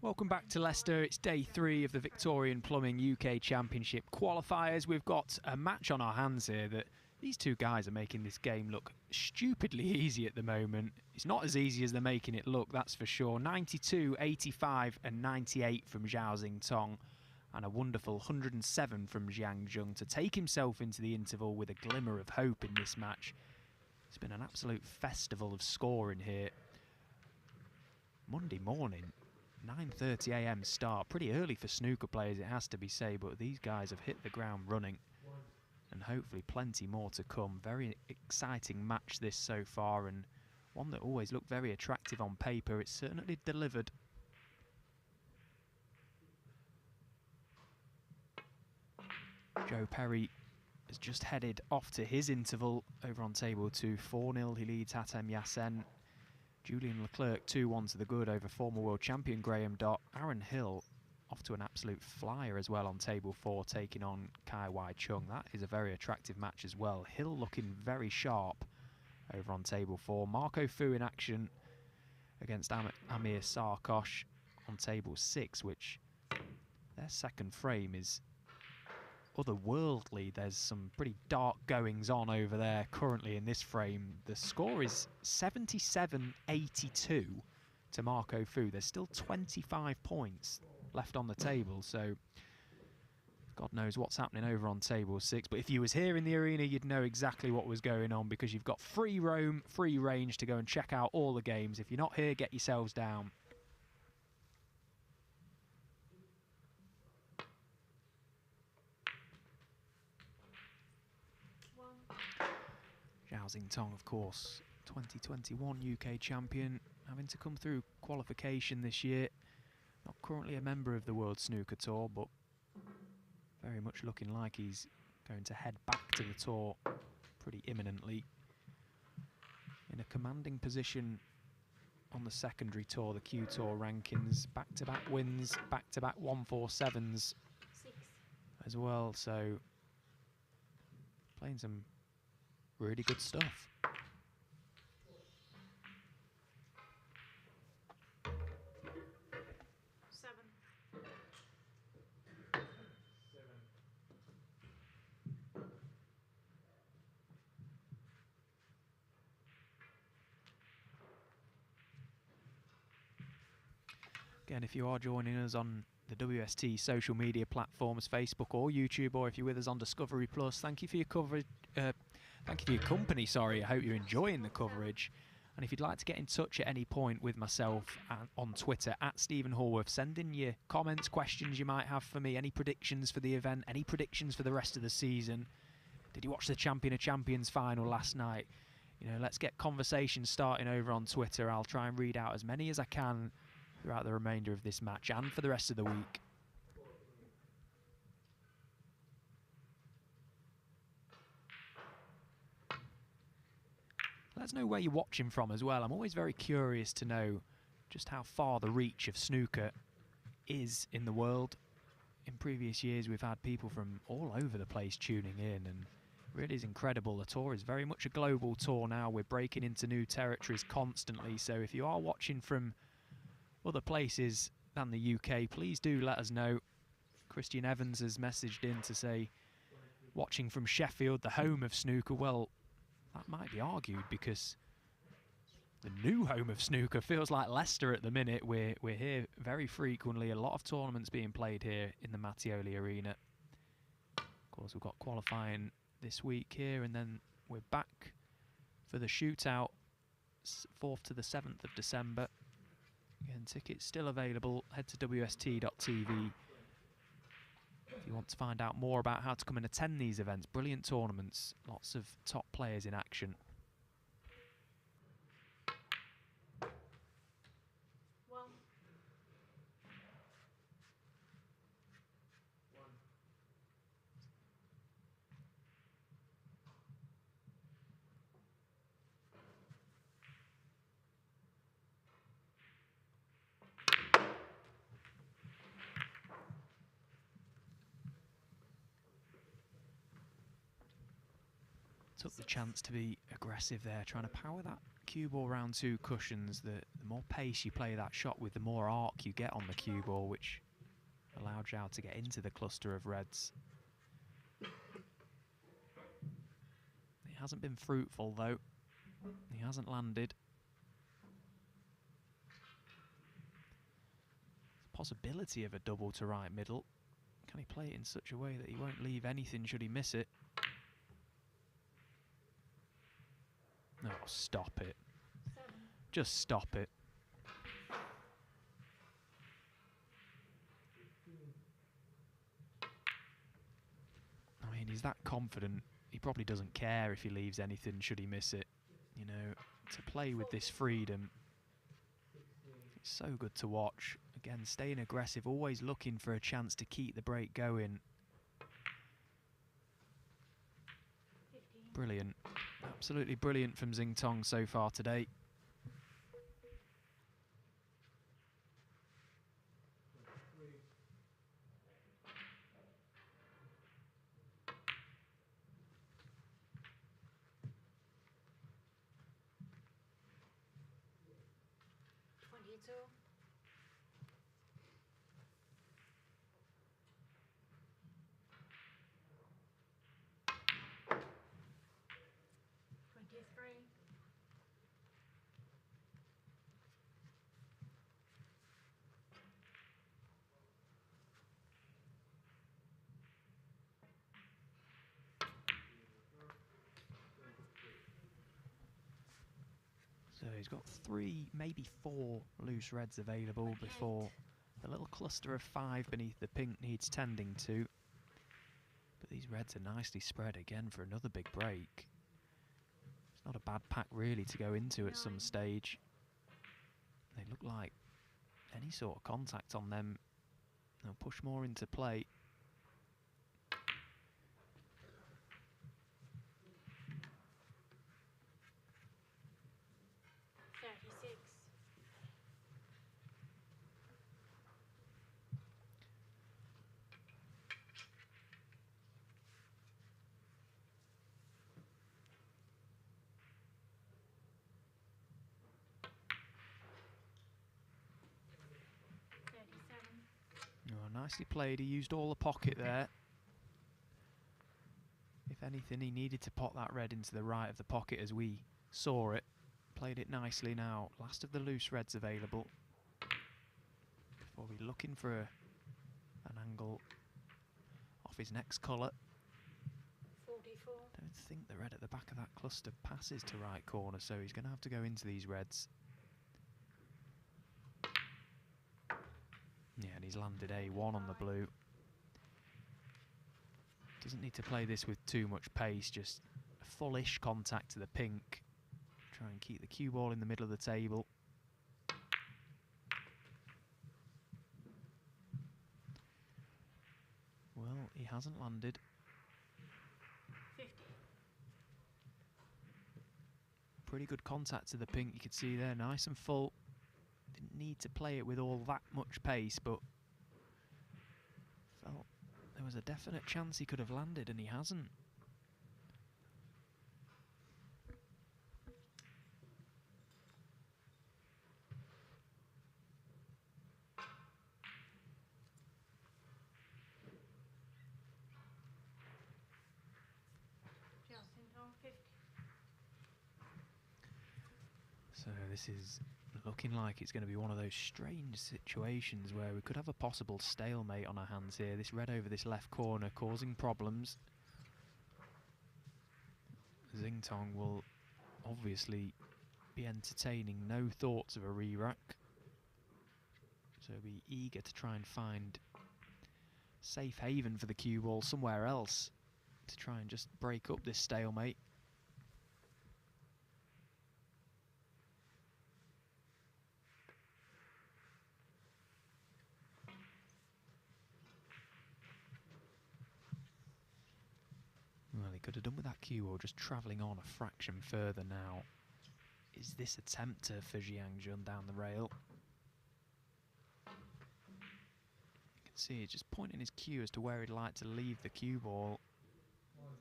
Speaker 2: Welcome back to Leicester. It's day 3 of the Victorian Plumbing UK Championship qualifiers. We've got a match on our hands here that these two guys are making this game look stupidly easy at the moment. It's not as easy as they're making it look, that's for sure. 92, 85 and 98 from Zhao Tong, and a wonderful 107 from Jiang Jun to take himself into the interval with a glimmer of hope in this match. It's been an absolute festival of scoring here. Monday morning, 9:30 AM start. Pretty early for snooker players, it has to be said, but these guys have hit the ground running. And hopefully plenty more to come. Very exciting match this so far, and one that always looked very attractive on paper. It's certainly delivered. Joe Perry has just headed off to his interval over on table 2. 4-0, he leads Hatem Yassen. Julian Leclerc 2-1 to the good over former world champion Graham Dott. Aaron Hill off to an absolute flyer as well on table 4, taking on Kai Wai Chung. That is a very attractive match as well. Hill looking very sharp over on table 4. Marco Fu in action against Amir Sarkosh on table 6, which their second frame is otherworldly. There's some pretty dark goings on over there currently in this frame. The score is 77-82 to Marco Fu. There's still 25 points left on the table, so God knows what's happening over on table 6. But if you was here in the arena, you'd know exactly what was going on, because you've got free roam, free range to go and check out all the games. If you're not here, get yourselves down. Zhao Tong, of course, 2021 UK champion, having to come through qualification this year. Not currently a member of the World Snooker Tour, but very much looking like he's going to head back to the tour pretty imminently. In a commanding position on the secondary tour, the Q Tour rankings, back-to-back wins, back-to-back 147s as well, so playing some really good stuff. Again, if you are joining us on the WST social media platforms, Facebook or YouTube, or if you're with us on Discovery Plus, thank you for your coverage. Thank you for your company, sorry. I hope you're enjoying the coverage. And if you'd like to get in touch at any point with myself on Twitter, @Stephen Hallworth, send in your comments, questions you might have for me, any predictions for the event, any predictions for the rest of the season. Did you watch the Champion of Champions final last night? You know, let's get conversations starting over on Twitter. I'll try and read out as many as I can throughout the remainder of this match and for the rest of the week. Let us know where you're watching from as well. I'm always very curious to know just how far the reach of snooker is in the world. In previous years, we've had people from all over the place tuning in, and it really is incredible. The tour is very much a global tour now. We're breaking into new territories constantly, so if you are watching from other places than the UK, please do let us know. Christian Evans has messaged in to say, watching from Sheffield, the home of snooker. Well, that might be argued, because the new home of snooker feels like Leicester at the minute. We're here very frequently. A lot of tournaments being played here in the Mattioli Arena. Of course, we've got qualifying this week here, and then we're back for the shootout 4th to the 7th of December. Again, tickets still available. Head to wst.tv if you want to find out more about how to come and attend these events. Brilliant tournaments, lots of top players in action. took the chance to be aggressive there, trying to power that cue ball round two cushions. The more pace you play that shot with, the more arc you get on the cue ball, which allowed Zhao to get into the cluster of reds. It hasn't been fruitful though. He hasn't landed. The possibility of a double to right middle. Can he play it in such a way that he won't leave anything should he miss it? No, stop it.
Speaker 1: 7.
Speaker 2: Just stop it. I mean, he's that confident. He probably doesn't care if he leaves anything should he miss it. You know, to play with this freedom, it's so good to watch. Again, staying aggressive, always looking for a chance to keep the break going.
Speaker 1: 15.
Speaker 2: Brilliant. Absolutely brilliant from Xing Tong so far today. So he's got 3, maybe 4 loose reds available before the little cluster of 5 beneath the pink needs tending to. But these reds are nicely spread again for another big break. It's not a bad pack really to go into at some stage. They look like any sort of contact on them, they'll push more into play. Oh, nicely played, he used all the pocket there. If anything, he needed to pot that red into the right of the pocket as we saw it. Played it nicely now. Last of the loose reds available. Before we're looking for an angle off his next colour.
Speaker 1: 44.
Speaker 2: Don't think the red at the back of that cluster passes to right corner, so he's going to have to go into these reds. Yeah, and he's landed A1 on the blue. Doesn't need to play this with too much pace, just a full-ish contact to the pink. Try and keep the cue ball in the middle of the table. Well, he hasn't landed.
Speaker 1: 50.
Speaker 2: Pretty good contact to the pink, you could see there, nice and full. Didn't need to play it with all that much pace, but felt there was a definite chance he could have landed, and he hasn't. So this is looking like it's going to be one of those strange situations where we could have a possible stalemate on our hands here. This red over this left corner causing problems. Xing Tong will obviously be entertaining no thoughts of a re-rack. So be eager to try and find safe haven for the cue ball somewhere else to try and just break up this stalemate. Well, he could have done with that cue ball just travelling on a fraction further now. Is this a tempter for Jiang Jun down the rail? You can see he's just pointing his cue as to where he'd like to leave the cue ball.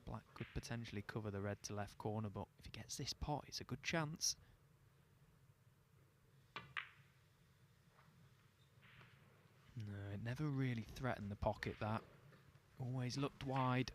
Speaker 2: Black could potentially cover the red to left corner, but if he gets this pot, it's a good chance. No, it never really threatened the pocket, that. Always looked wide.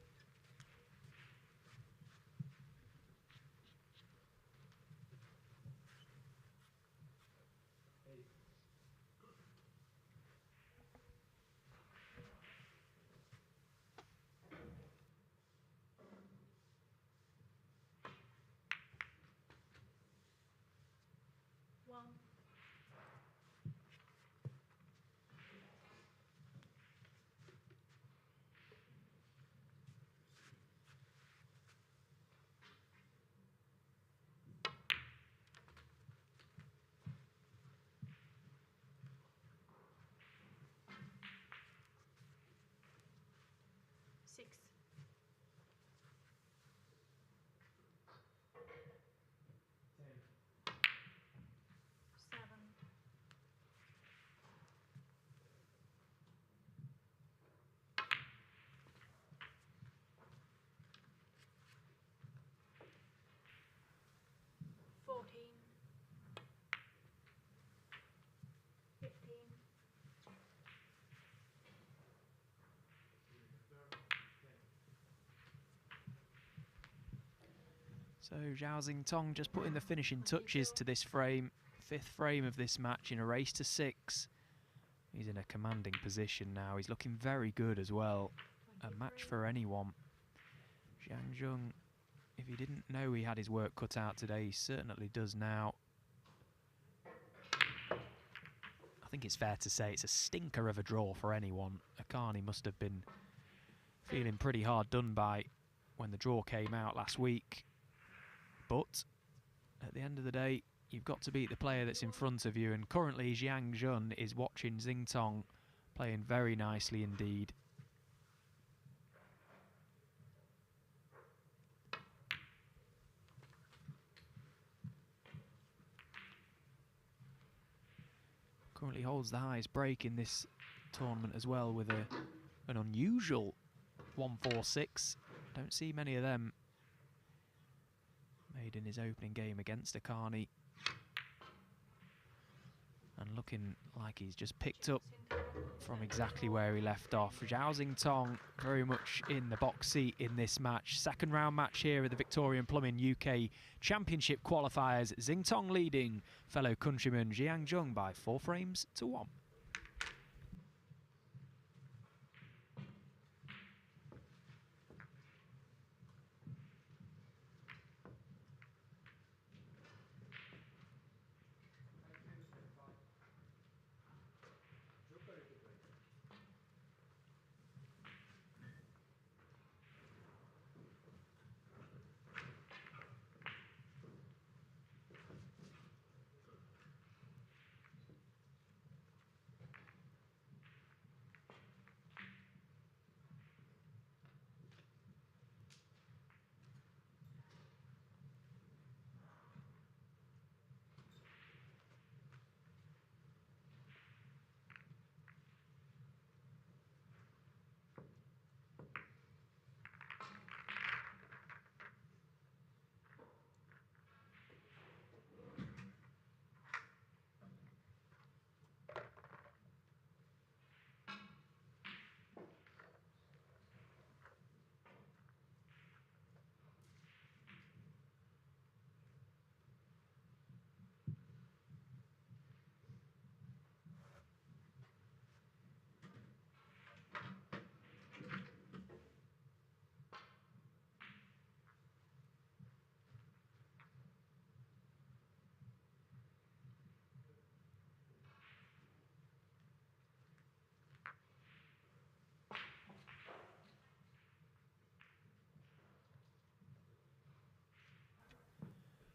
Speaker 1: One. Six. Seven. 14. 15.
Speaker 2: So Zhao Xingtong just putting the finishing touches to this frame. 5th frame of this match in a race to 6. He's in a commanding position now. He's looking very good as well. A match for anyone. Jiang Jun, if he didn't know he had his work cut out today, he certainly does now. I think it's fair to say it's a stinker of a draw for anyone. Akani must have been feeling pretty hard done by when the draw came out last week. But at the end of the day, you've got to beat the player that's in front of you, and currently Jiang Jun is watching Xingtong playing very nicely indeed. Currently holds the highest break in this tournament as well, with an unusual 1-4-6. Don't see many of them made in his opening game against Akani. And looking like he's just picked up from exactly where he left off. Zhao Xingtong very much in the box seat in this match. 2nd round match here at the Victorian Plumbing UK Championship qualifiers. Xingtong leading fellow countryman Jiang Jun by 4 frames to 1.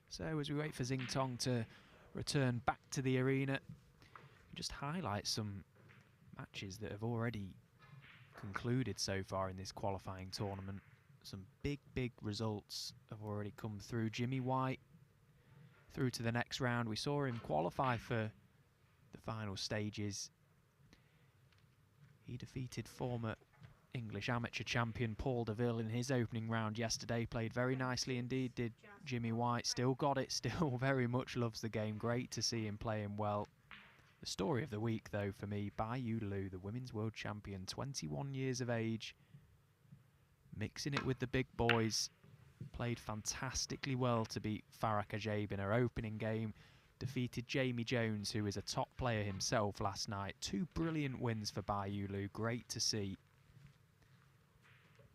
Speaker 2: So as we wait for Xingtong to return back to the arena, just highlight some matches that have already concluded so far in this qualifying tournament. Some big results have already come through. Jimmy White through to the next round. We saw him qualify for the final stages. He defeated former English amateur champion Paul Deville in his opening round yesterday. Played very nicely indeed, did Jimmy White. Still got it, still very much loves the game. Great to see him playing well. The story of the week, though, for me, Bai Yu Lu, the women's world champion, 21 years of age, mixing it with the big boys. Played fantastically well to beat Farah Kajab in her opening game. Defeated Jamie Jones, who is a top player himself, last night. 2 brilliant wins for Bai Yu Lu. Great to see.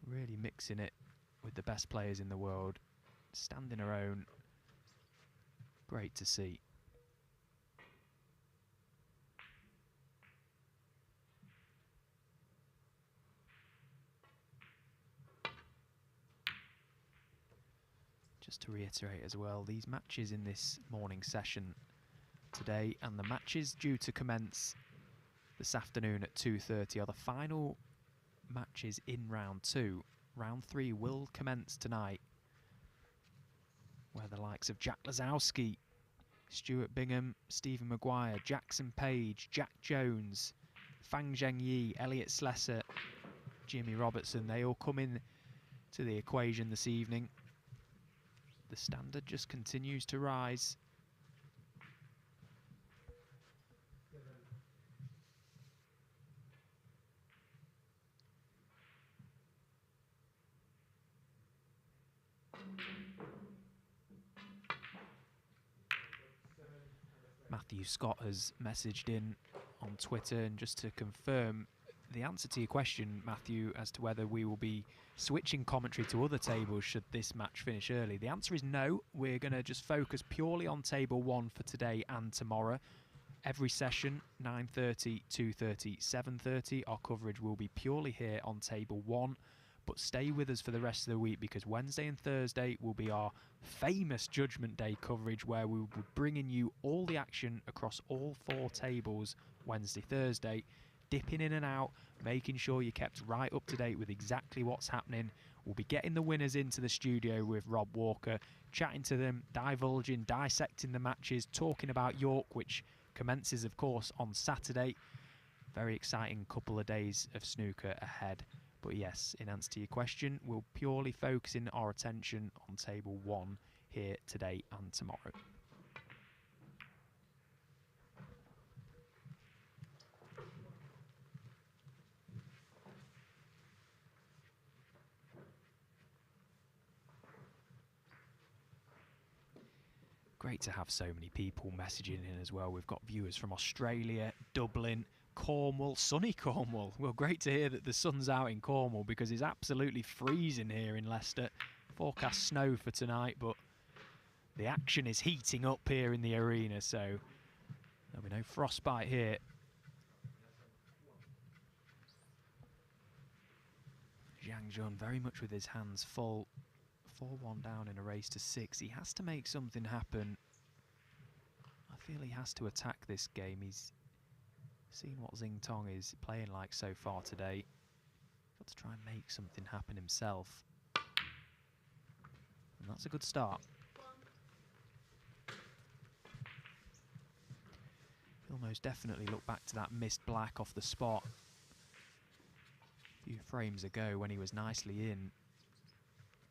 Speaker 2: Really mixing it with the best players in the world. Standing her own. Great to see. Just to reiterate as well, these matches in this morning session today and the matches due to commence this afternoon at 2:30 are the final matches in round 2. Round 3 will commence tonight, where the likes of Jack Lazowski, Stuart Bingham, Stephen Maguire, Jackson Page, Jack Jones, Fang Zhengyi, Elliot Slesser, Jimmy Robertson, they all come in to the equation this evening. The standard just continues to rise. Matthew Scott has messaged in on Twitter, and just to confirm the answer to your question, Matthew, as to whether we will be switching commentary to other tables should this match finish early. The answer is no. We're going to just focus purely on table 1 for today and tomorrow. Every session, 9:30, 2:30, 7:30. Our coverage will be purely here on table 1. But stay with us for the rest of the week, because Wednesday and Thursday will be our famous Judgment Day coverage, where we will be bringing you all the action across all 4 tables Wednesday, Thursday, dipping in and out, making sure you're kept right up to date with exactly what's happening. We'll be getting the winners into the studio with Rob Walker, chatting to them, divulging, dissecting the matches, talking about York, which commences, of course, on Saturday. Very exciting couple of days of snooker ahead. But yes, in answer to your question, we'll purely focusing our attention on table 1 here today and tomorrow. Great to have so many people messaging in as well. We've got viewers from Australia, Dublin, Cornwall, sunny Cornwall. Well, great to hear that the sun's out in Cornwall, because it's absolutely freezing here in Leicester. Forecast snow for tonight, but the action is heating up here in the arena, so there'll be no frostbite here. Jiang Jun very much with his hands full. 4-1 down in a race to 6. He has to make something happen. I feel he has to attack this game. He's seen what Xing Tong is playing like so far today. Got to try and make something happen himself. And that's a good start. He'll most definitely look back to that missed black off the spot a few frames ago when he was nicely in.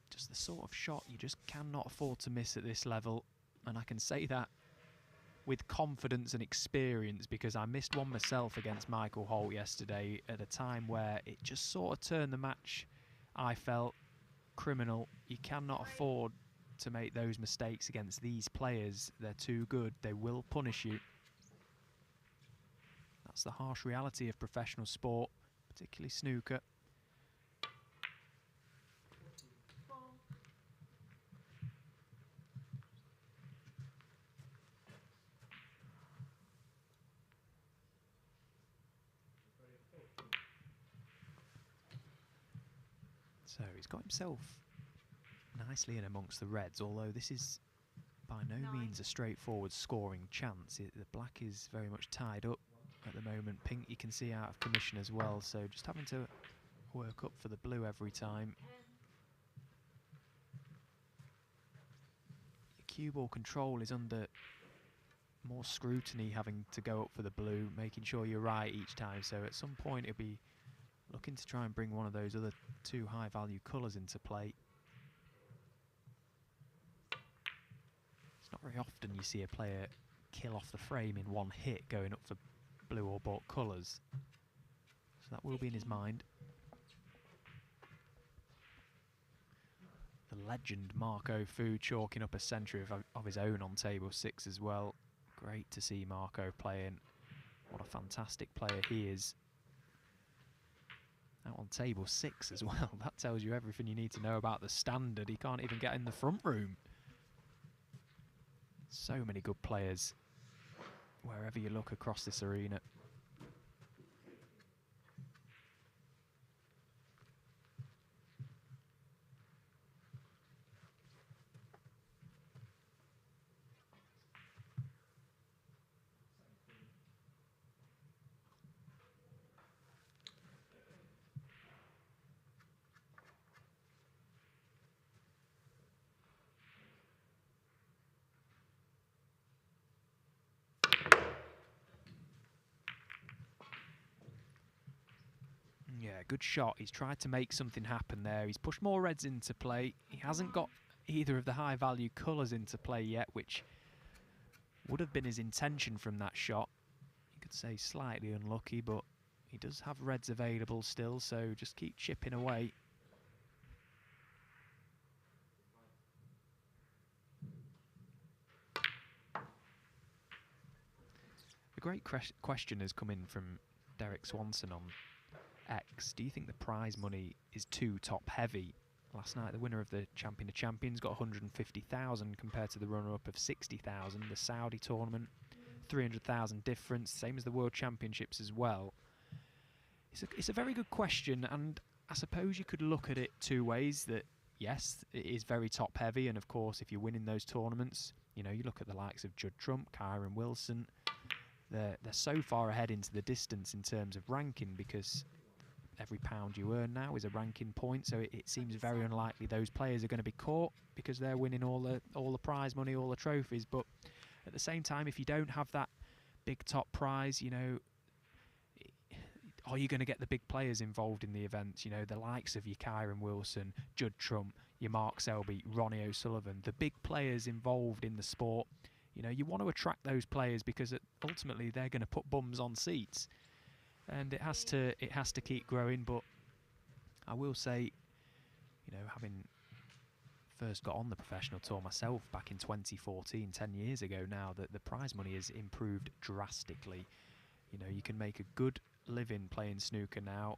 Speaker 2: Just the sort of shot you just cannot afford to miss at this level. And I can say that with confidence and experience, because I missed one myself against Michael Holt yesterday at a time where it just sort of turned the match, I felt, criminal. You cannot afford to make those mistakes against these players. They're too good. They will punish you. That's the harsh reality of professional sport, particularly snooker. So he's got himself nicely in amongst the reds, although this is by no means a straightforward scoring chance. The black is very much tied up at the moment. Pink you can see out of commission as well, so just having to work up for the blue every time. Your cue ball control is under more scrutiny, having to go up for the blue, making sure you're right each time, so at some point it'll be looking to try and bring one of those other two high-value colours into play. It's not very often you see a player kill off the frame in one hit going up for blue or bought colours. So that will be in his mind. The legend Marco Fu chalking up a century of his own on table 6 as well. Great to see Marco playing. What a fantastic player he is. Out on table 6 as well. That tells you everything you need to know about the standard. He can't even get in the front room. So many good players wherever you look across this arena. Yeah, good shot. He's tried to make something happen there. He's pushed more reds into play. He hasn't got either of the high-value colours into play yet, which would have been his intention from that shot. You could say slightly unlucky, but he does have reds available still, so just keep chipping away. A great question has come in from Derek Swanson on X. Do you think the prize money is too top heavy? Last night the winner of the Champion of Champions got 150,000 compared to the runner-up of 60,000. The Saudi tournament, 300,000 difference, same as the World Championships as well. It's a very good question, and I suppose you could look at it two ways. That yes, it is very top heavy, and of course if you're winning those tournaments, you know, you look at the likes of Judd Trump, Kyron Wilson, they're so far ahead into the distance in terms of ranking, because every pound you earn now is a ranking point, so it seems very unlikely those players are going to be caught because they're winning all the prize money, all the trophies. But at the same time, if you don't have that big top prize, you know, are you going to get the big players involved in the events? You know, the likes of your Kyron Wilson, Judd Trump, your Mark Selby, Ronnie O'Sullivan, the big players involved in the sport. You know, you want to attract those players because ultimately they're going to put bums on seats. And it has to keep growing. But I will say, you know, having first got on the professional tour myself back in 2014, 10 years ago now, that the prize money has improved drastically. You know, you can make a good living playing snooker now.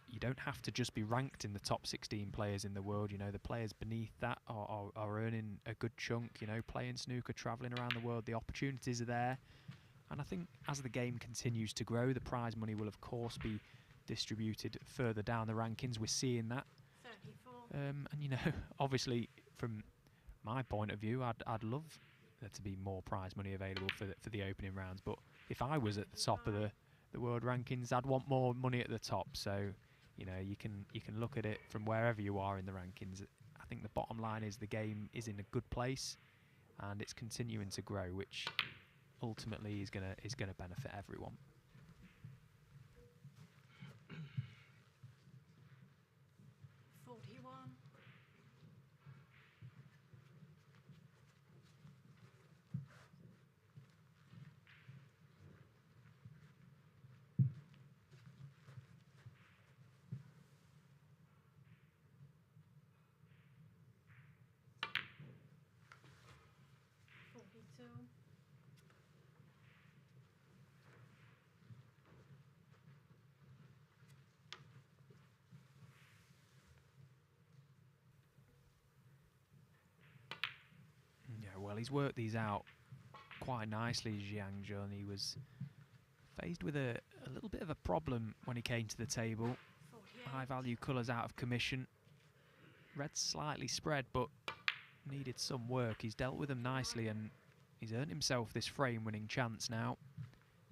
Speaker 2: You don't have to just be ranked in the top 16 players in the world. You know, the players beneath that are earning a good chunk, you know, playing snooker, travelling around the world. The opportunities are there. And I think as the game continues to grow, the prize money will, of course, be distributed further down the rankings. We're seeing that.
Speaker 1: 34.
Speaker 2: And, you know, obviously, from my point of view, I'd love there to be more prize money available for the opening rounds. But if I was at the top of the world rankings, I'd want more money at the top. So, you know, you can look at it from wherever you are in the rankings. I think the bottom line is the game is in a good place, and it's continuing to grow, which ultimately is gonna benefit everyone. Well, he's worked these out quite nicely, Jiang Jun. He was faced with a little bit of a problem when he came to the table. High-value colours out of commission. Red slightly spread, but needed some work. He's dealt with them nicely, and he's earned himself this frame-winning chance now.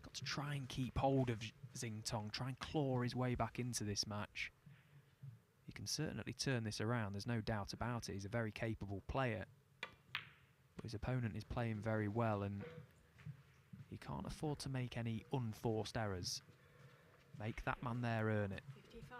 Speaker 2: Got to try and keep hold of Xing Tong, try and claw his way back into this match. He can certainly turn this around, there's no doubt about it. He's a very capable player. But his opponent is playing very well, and he can't afford to make any unforced errors. Make that man there earn it.
Speaker 1: 55.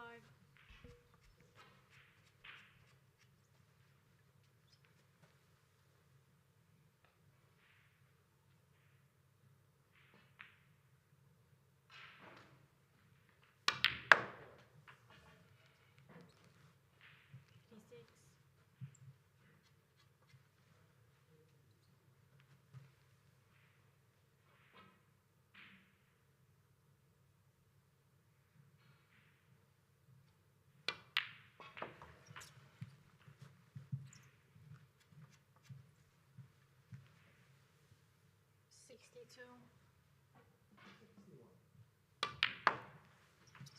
Speaker 1: 62.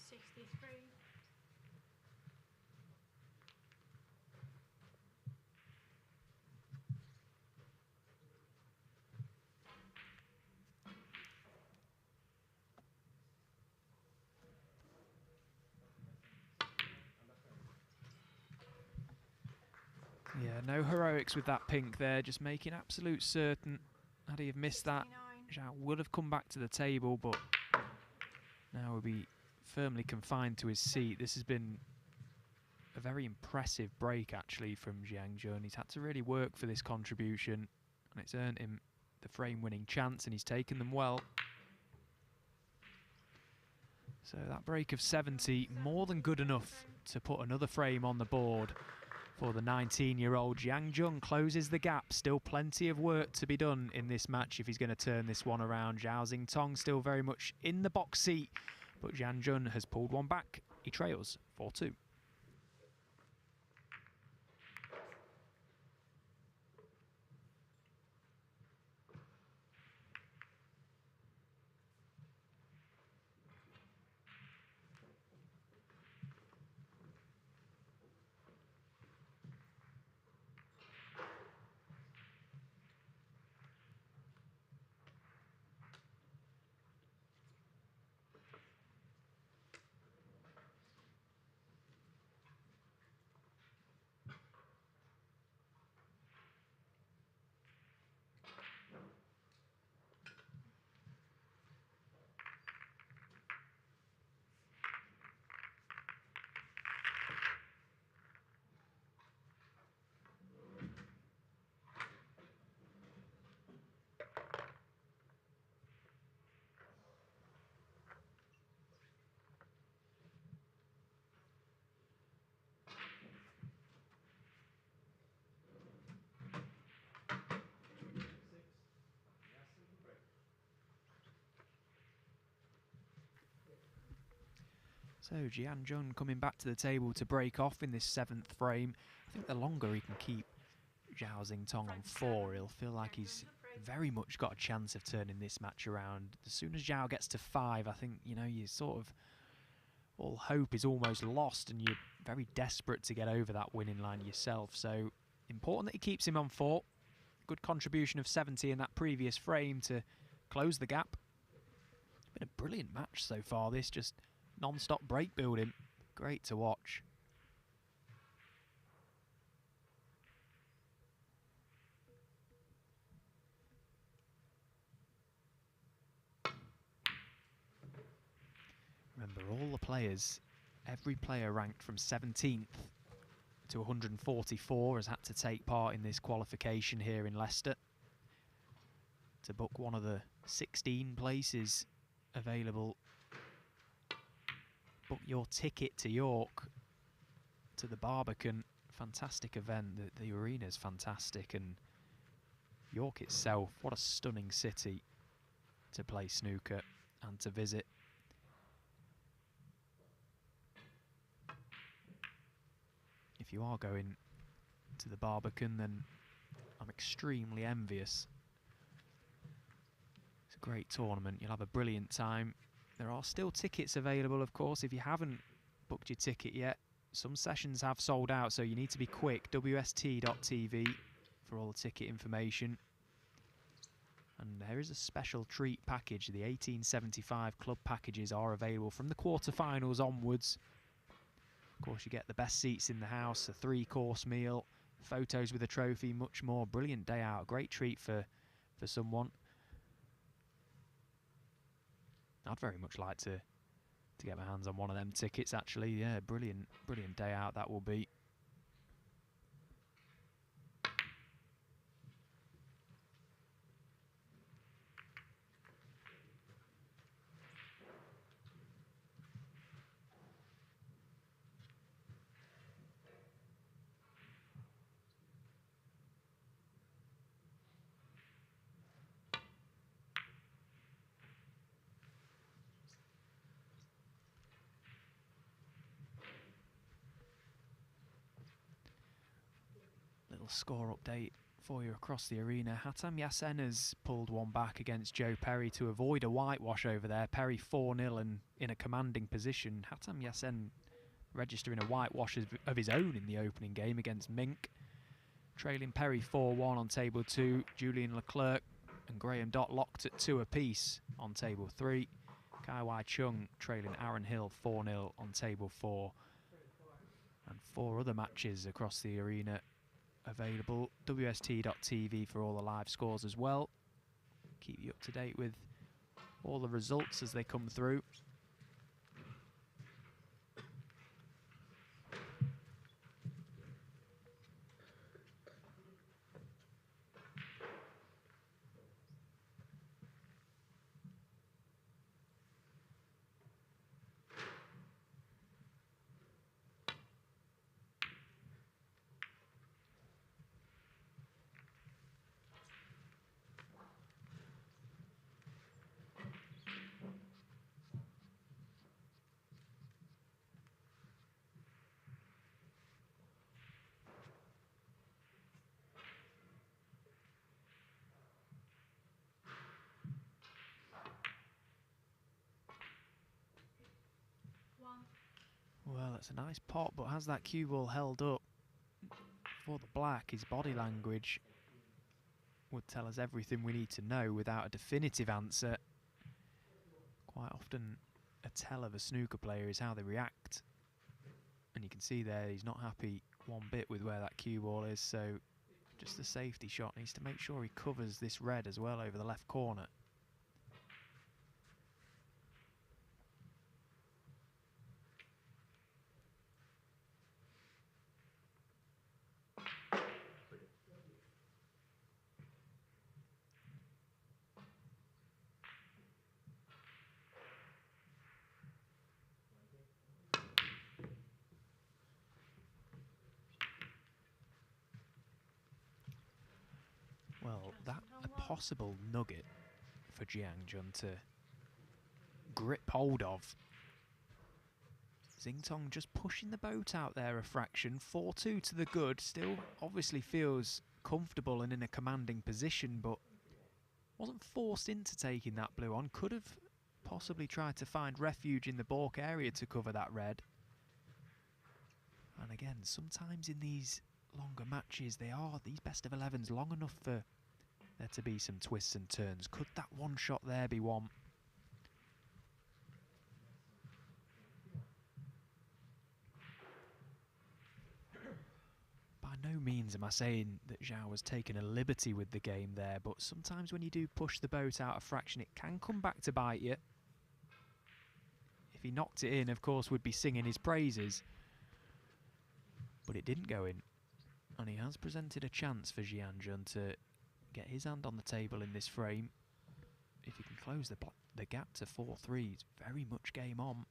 Speaker 1: 63.
Speaker 2: Yeah, no heroics with that pink there, just making absolute certain. Had he have missed that,
Speaker 1: 69.
Speaker 2: Zhao would have come back to the table, but now will be firmly confined to his seat. This has been a very impressive break, actually, from Jiang Jun. He's had to really work for this contribution, and it's earned him the frame-winning chance, and he's taken them well. So that break of 70, more than good enough to put another frame on the board for the 19-year-old. Jiang Jun closes the gap. Still plenty of work to be done in this match if he's going to turn this one around. Zhao Xingtong still very much in the box seat, but Jiang Jun has pulled one back. He trails 4-2. So Jiang Jun coming back to the table to break off in this 7th frame. I think the longer he can keep Zhao Xingtong on 4, he'll feel like he's very much got a chance of turning this match around. As soon as Zhao gets to 5, I think, you know, you sort of, all hope is almost lost and you're very desperate to get over that winning line yourself. So important that he keeps him on 4. Good contribution of 70 in that previous frame to close the gap. Been a brilliant match so far, this, just non-stop break building. Great to watch. Remember, all the players, every player ranked from 17th to 144 has had to take part in this qualification here in Leicester to book one of the 16 places available. Book your ticket to York, to the Barbican. Fantastic event. The arena's fantastic, and York itself, what a stunning city to play snooker and to visit. If you are going to the Barbican, then I'm extremely envious. It's a great tournament. You'll have a brilliant time. There are still tickets available, of course, if you haven't booked your ticket yet. Some sessions have sold out, so you need to be quick. WST.tv for all the ticket information. And there is a special treat package. The 1875 club packages are available from the quarterfinals onwards. Of course, you get the best seats in the house, a 3-course meal, photos with a trophy, much more. Brilliant day out. Great treat for someone. I'd very much like to get my hands on one of them tickets, actually. Yeah, brilliant day out that will be. Little score update for you across the arena. Hatem Yassen has pulled one back against Joe Perry to avoid a whitewash over there. Perry 4-0 and in a commanding position. Hatem Yassen registering a whitewash of his own in the opening game against Mink. Trailing Perry 4-1 on table 2. Julian Leclerc and Graham Dott locked at 2 apiece on table 3. Kai Wai Chung trailing Aaron Hill 4-0 on table 4. And 4 other matches across the arena available. WST.tv for all the live scores as well. Keep you up to date with all the results as they come through. Well, it's a nice pot, but has that cue ball held up for the black? His body language would tell us everything we need to know without a definitive answer. Quite often a tell of a snooker player is how they react. And you can see there he's not happy one bit with where that cue ball is, so just a safety shot. Needs to make sure he covers this red as well over the left corner. Well, that a possible nugget for Jiang Jun to grip hold of. Xingtong just pushing the boat out there a fraction. 4-2 to the good. Still obviously feels comfortable and in a commanding position, but wasn't forced into taking that blue on. Could have possibly tried to find refuge in the balk area to cover that red. And again, sometimes in these longer matches, these best of 11s long enough for there to be some twists and turns. Could that one shot there be one? By no means am I saying that Zhao has taken a liberty with the game there, but sometimes when you do push the boat out a fraction, it can come back to bite you. If he knocked it in, of course, we'd be singing his praises. But it didn't go in. And he has presented a chance for Jiang Jun to get his hand on the table in this frame. If he can close the gap to 4-3, it's very much game on.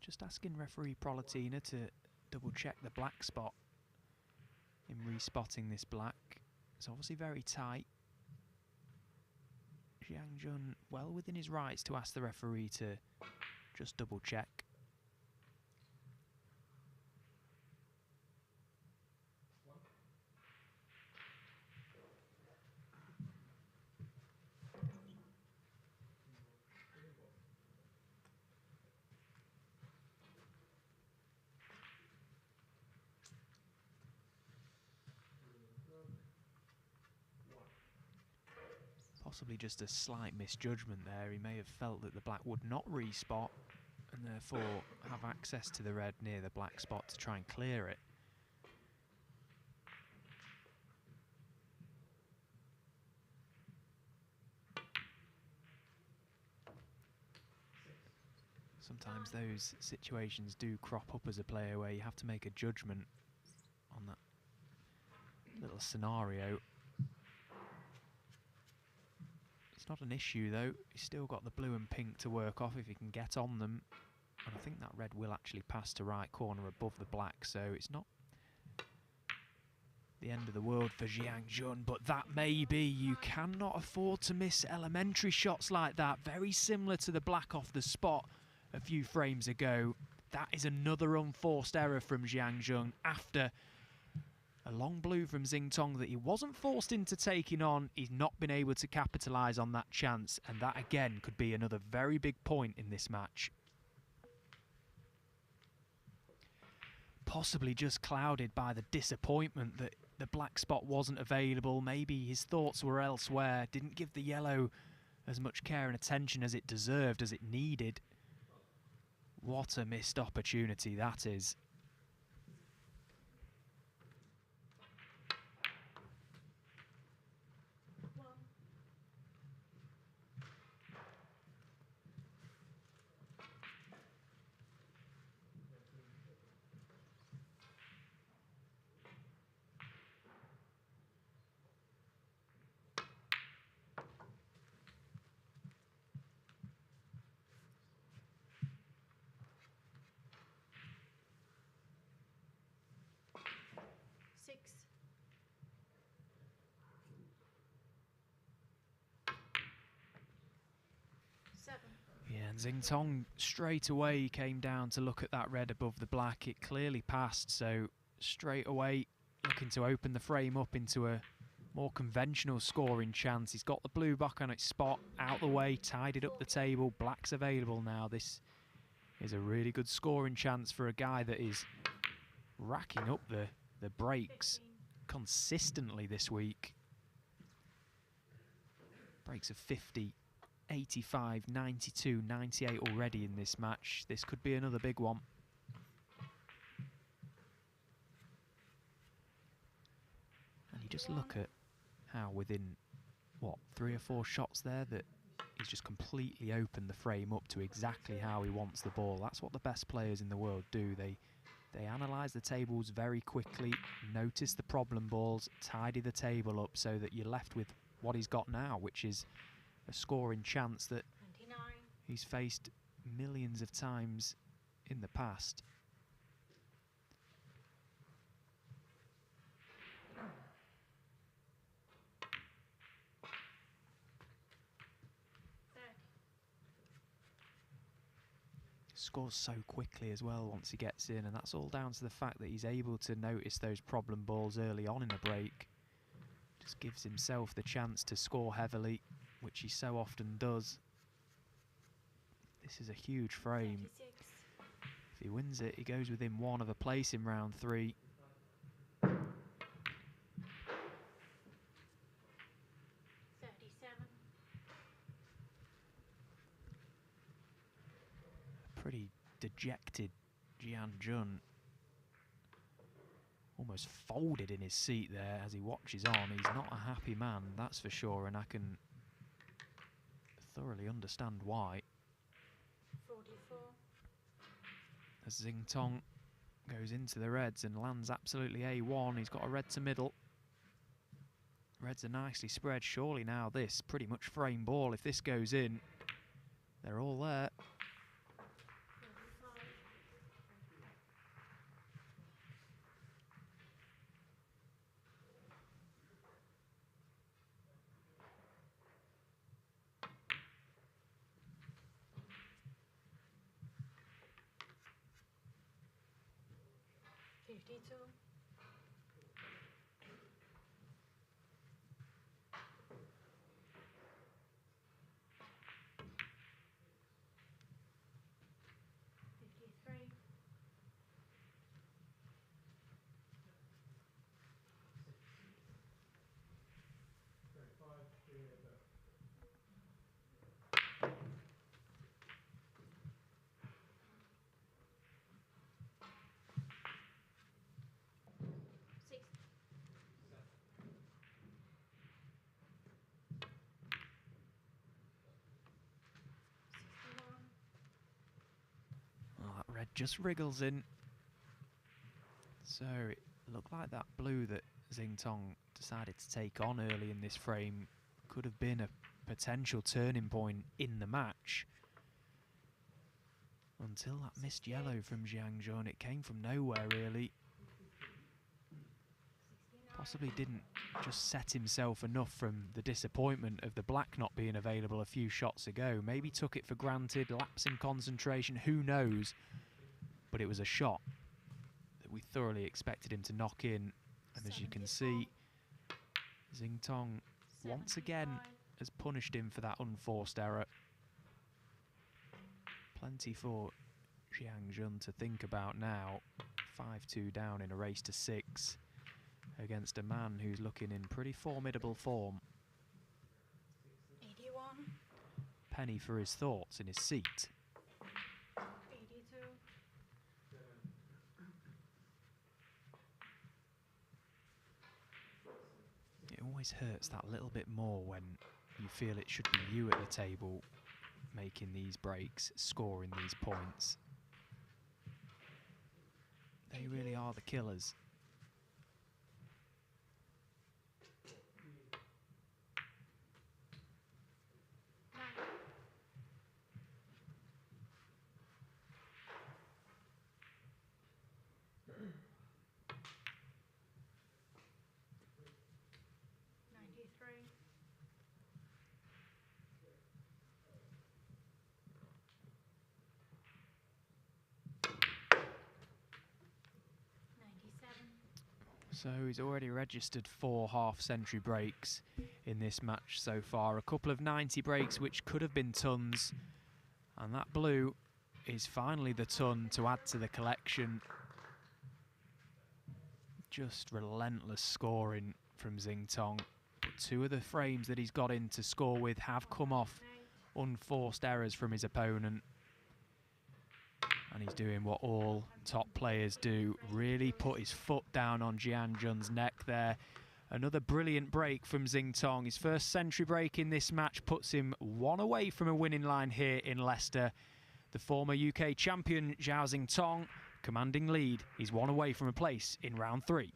Speaker 2: Just asking referee Prolatina to double check the black spot in respotting this black. It's obviously very tight. Jiang Jun well within his rights to ask the referee to just double check. Possibly just a slight misjudgment there. He may have felt that the black would not respot and therefore have access to the red near the black spot to try and clear it. Sometimes those situations do crop up as a player where you have to make a judgment on that little scenario. It's not an issue though. He's still got the blue and pink to work off if he can get on them. And I think that red will actually pass to right corner above the black, so it's not the end of the world for Jiang Jun, but that may be. You cannot afford to miss elementary shots like that. Very similar to the black off the spot a few frames ago. That is another unforced error from Jiang Jun after a long blue from Xingtong that he wasn't forced into taking on. He's not been able to capitalise on that chance, and that again could be another very big point in this match. Possibly just clouded by the disappointment that the black spot wasn't available. Maybe his thoughts were elsewhere, didn't give the yellow as much care and attention as it deserved, as it needed. What a missed opportunity that is. Yeah, and Xingtong straight away came down to look at that red above the black. It clearly passed, so straight away looking to open the frame up into a more conventional scoring chance. He's got the blue back on its spot, out the way, tidied up the table. Black's available now. This is a really good scoring chance for a guy that is racking up the breaks consistently this week. Breaks of 50, 85, 92, 98 already in this match. This could be another big one. And you just look at how within, what, 3 or 4 shots there that he's just completely opened the frame up to exactly how he wants the ball. That's what the best players in the world do. They analyse the tables very quickly, notice the problem balls, tidy the table up so that you're left with what he's got now, which is a scoring chance that
Speaker 1: 29.
Speaker 2: he's faced millions of times in the past. Scores so quickly as well once he gets in, and that's all down to the fact that he's able to notice those problem balls early on in a break. Just gives himself the chance to score heavily, which he so often does. This is a huge frame.
Speaker 1: 36.
Speaker 2: If he wins it, he goes within 1 of a place in round 3.
Speaker 1: 37.
Speaker 2: Pretty dejected Jiang Jun. Almost folded in his seat there as he watches on. He's not a happy man, that's for sure, and I can thoroughly understand why.
Speaker 1: 44.
Speaker 2: As Xingtong goes into the reds and lands absolutely A1. He's got a red to middle. Reds are nicely spread. Surely now this pretty much frame ball. If this goes in, they're all there.
Speaker 1: 45. 52. 53.
Speaker 4: 35,
Speaker 2: just wriggles in. So it looked like that blue that Xingtong decided to take on early in this frame could have been a potential turning point in the match. Until that missed yellow from Jiang Jun, it came from nowhere really. Possibly didn't just set himself enough from the disappointment of the black not being available a few shots ago. Maybe took it for granted, lapse in concentration, who knows? But it was a shot that we thoroughly expected him to knock in. And as you can see, Xingtong once again has punished him for that unforced error. Plenty for Jiang Jun to think about now. 5-2 down in a race to 6 against a man who's looking in pretty formidable form.
Speaker 1: 81.
Speaker 2: Penny for his thoughts in his seat.
Speaker 1: 82.
Speaker 2: It always hurts that little bit more when you feel it should be you at the table making these breaks, scoring these points. They really are the killers. So he's already registered 4 half-century breaks in this match so far. A couple of 90 breaks which could have been tons. And that blue is finally the ton to add to the collection. Just relentless scoring from Xingtong. But 2 of the frames that he's got in to score with have come off unforced errors from his opponent. And he's doing what all top players do, really put his foot down on Jiang Jun's neck there. Another brilliant break from Xingtong. His first century break in this match puts him 1 away from a winning line here in Leicester. The former UK champion Zhao Xingtong commanding lead. He's 1 away from a place in round 3.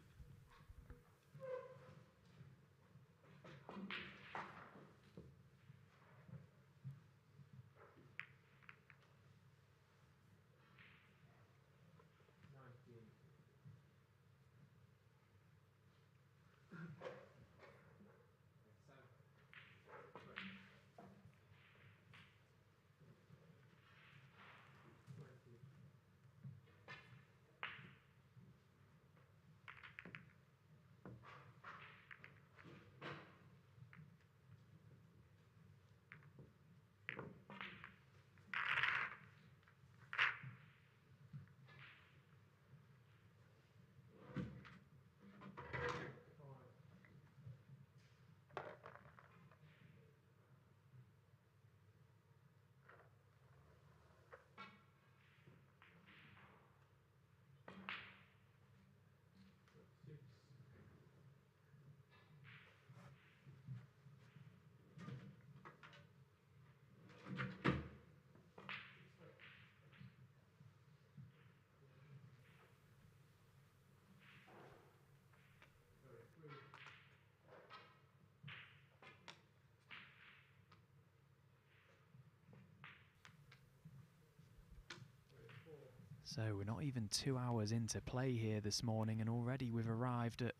Speaker 2: So we're not even 2 hours into play here this morning, and already we've arrived at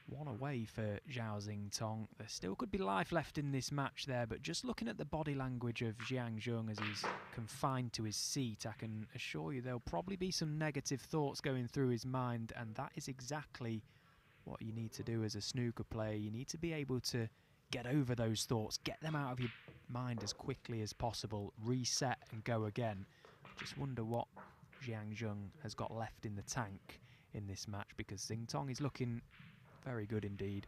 Speaker 2: 1 away for Zhao Xingtong. There still could be life left in this match there, but just looking at the body language of Jiang Jun as he's confined to his seat, I can assure you there'll probably be some negative thoughts going through his mind, and that is exactly what you need to do as a snooker player. You need to be able to get over those thoughts, get them out of your mind as quickly as possible, reset and go again. Just wonder what Jiang Jun has got left in the tank in this match, because Xingtong is looking very good indeed.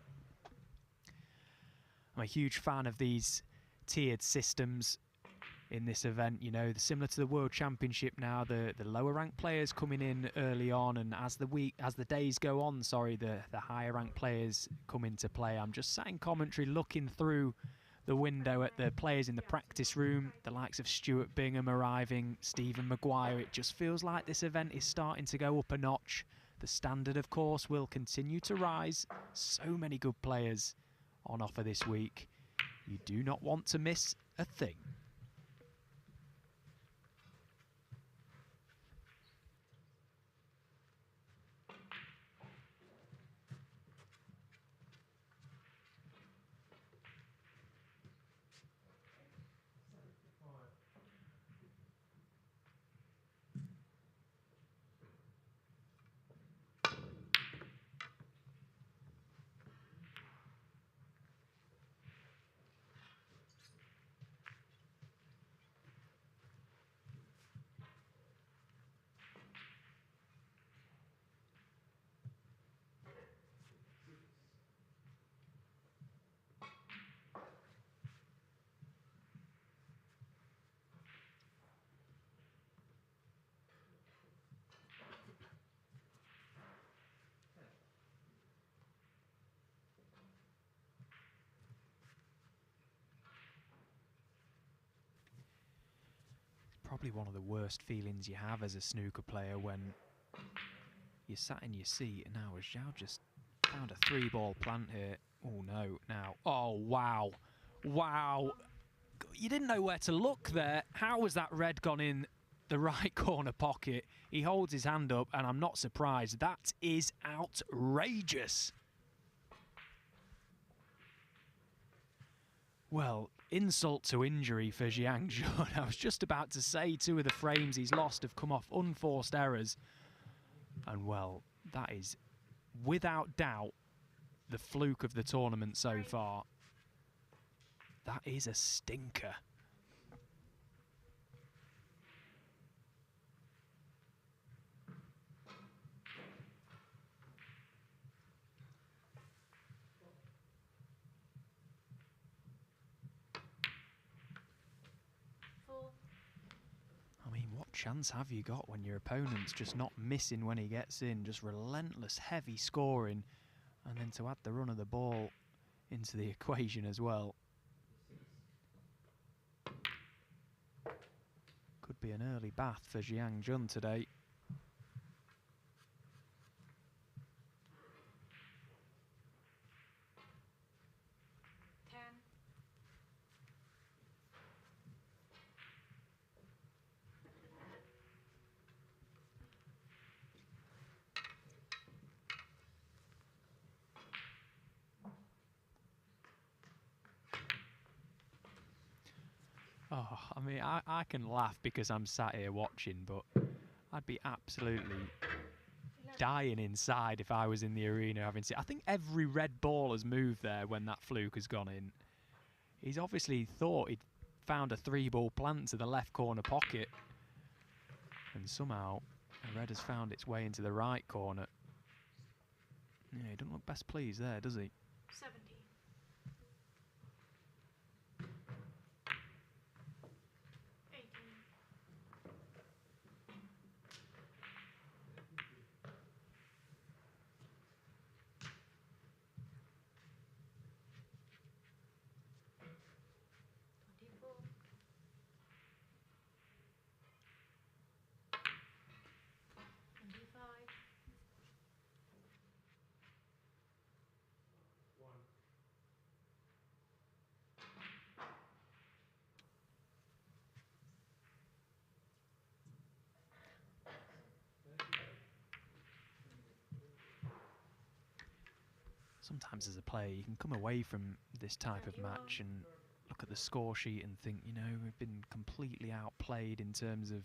Speaker 2: I'm a huge fan of these tiered systems in this event, you know, similar to the World Championship now, the lower ranked players coming in early on, and as the days go on, the higher ranked players come into play. I'm just sat in commentary looking through the window at the players in the practice room, the likes of Stuart Bingham arriving, Stephen Maguire. It just feels like this event is starting to go up a notch. The standard, of course, will continue to rise. So many good players on offer this week. You do not want to miss a thing. Probably one of the worst feelings you have as a snooker player when you're sat in your seat, and now as Zhao just found a 3-ball plant here. Oh no, now. Oh wow. Wow. You didn't know where to look there. How was that red gone in the right corner pocket? He holds his hand up, and I'm not surprised. That is outrageous. Well, insult to injury for Jiang Jun. I was just about to say 2 of the frames he's lost have come off unforced errors. And well, that is without doubt the fluke of the tournament so far. That is a stinker. I mean, what chance have you got when your opponent's just not missing when he gets in, just relentless, heavy scoring, and then to add the run of the ball into the equation as well. Could be an early bath for Jiang Jun today. Oh, I mean, I can laugh because I'm sat here watching, but I'd be absolutely dying inside if I was in the arena having seen. I think every red ball has moved there when that fluke has gone in. He's obviously thought he'd found a 3-ball plant to the left corner pocket, and somehow a red has found its way into the right corner. Yeah, he doesn't look best pleased there, does he?
Speaker 1: 70. 18. 24. 25.
Speaker 2: Sometimes as a player, you can come away from this type of match and look at the score sheet and think, you know, we've been completely outplayed in terms of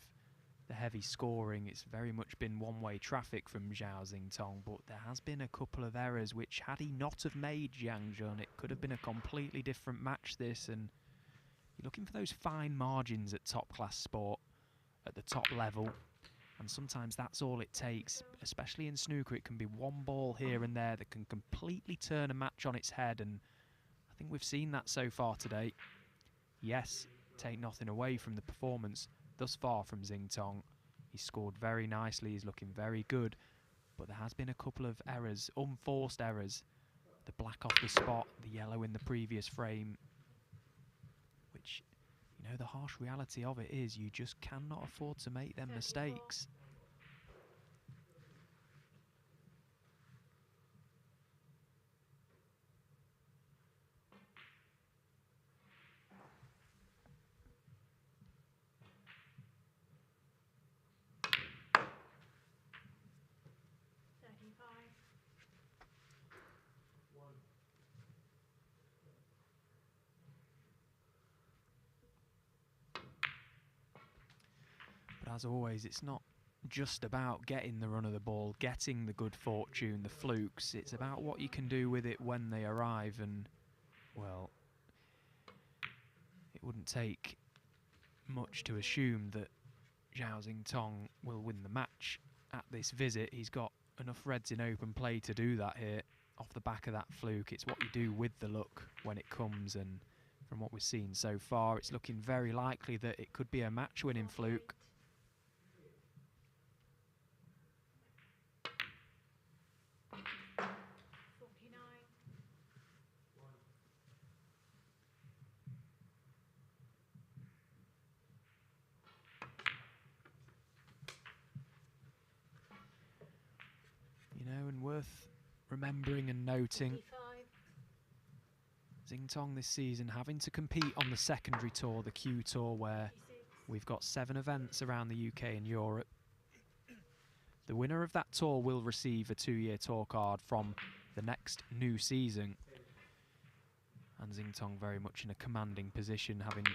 Speaker 2: the heavy scoring. It's very much been one-way traffic from Zhao Xingtong, but there has been a couple of errors which, had he not have made Jiang Jun, it could have been a completely different match, this. And you're looking for those fine margins at top-class sport, at the top level. And sometimes that's all it takes, especially in snooker. It can be one ball here and there that can completely turn a match on its head, and I think we've seen that so far today. Yes, take nothing away from the performance thus far from Xingtong. He's scored very nicely, he's looking very good, but there has been a couple of errors, unforced errors. The black off the spot, the yellow in the previous frame. You know, the harsh reality of it is you just cannot afford to make them
Speaker 1: 34.
Speaker 2: mistakes. But as always, it's not just about getting the run of the ball, getting the good fortune, the flukes. It's about what you can do with it when they arrive. And, well, it wouldn't take much to assume that Zhao Tong will win the match at this visit. He's got enough reds in open play to do that here off the back of that fluke. It's what you do with the luck when it comes, and from what we've seen so far, it's looking very likely that it could be a match-winning fluke. You know, and worth remembering and noting,
Speaker 1: 45.
Speaker 2: Tong this season having to compete on the secondary tour, the Q Tour, where
Speaker 1: 56.
Speaker 2: we've got 7 events around the UK and Europe. The winner of that tour will receive a 2-year tour card from the next new season. And Tong very much in a commanding position, having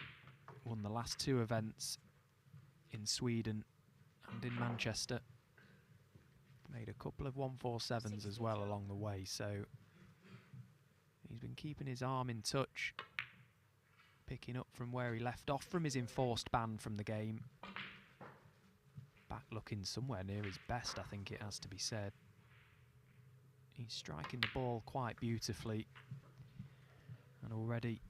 Speaker 2: won the last 2 events in Sweden and in Manchester. Made a couple of 147s as well along the way, so he's been keeping his arm in touch, picking up from where he left off from his enforced ban from the game. Back looking somewhere near his best, I think it has to be said. He's striking the ball quite beautifully, and already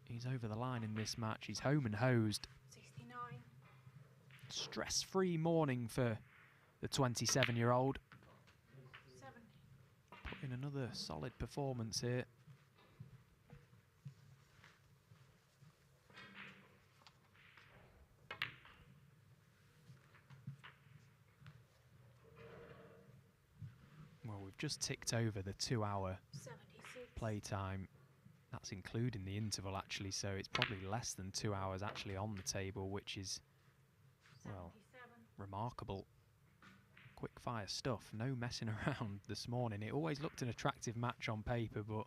Speaker 2: he's over the line in this match. He's home and hosed.
Speaker 1: 69.
Speaker 2: Stress-free morning for the 27-year-old.
Speaker 1: 70.
Speaker 2: Putting another solid performance here. Well, we've just ticked over the 2-hour
Speaker 1: 76.
Speaker 2: playtime. That's including the interval, actually, so it's probably less than 2 hours actually on the table, which is, well,
Speaker 1: 77.
Speaker 2: remarkable. Quick fire stuff, no messing around this morning. It always looked an attractive match on paper, but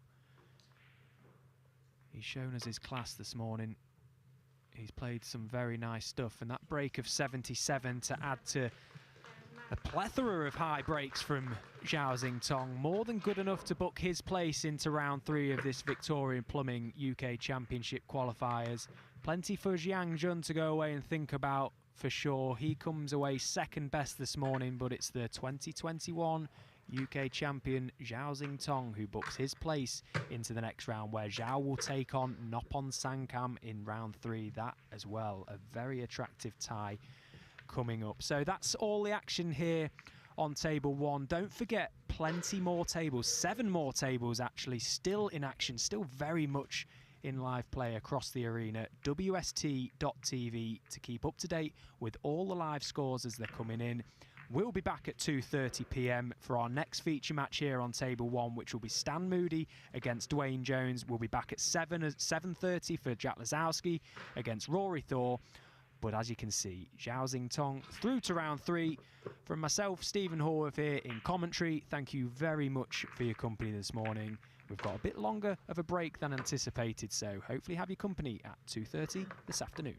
Speaker 2: he's shown us his class this morning. He's played some very nice stuff, and that break of 77 to add to a plethora of high breaks from Zhao Tong, more than good enough to book his place into round 3 of this Victorian Plumbing UK Championship qualifiers. Plenty for Jiang Jun to go away and think about for sure. He comes away second best this morning, but it's the 2021 UK champion Zhao Tong who books his place into the next round, where Zhao will take on Noppon Sankam in round 3. That as well, a very attractive tie coming up. So that's all the action here on table 1. Don't forget, plenty more tables, 7 more tables actually still in action, still very much in live play across the arena. WST.tv to keep up to date with all the live scores as they're coming in. We'll be back at 2:30 p.m. for our next feature match here on table 1, which will be Stan Moody against Dwayne Jones. We'll be back at 7:30 for Jack Lazowski against Rory Thor. But as you can see, Zhao Tong through to round 3. From myself, Stephen Horworth here in commentary, thank you very much for your company this morning. We've got a bit longer of a break than anticipated, so hopefully have your company at 2:30 this afternoon.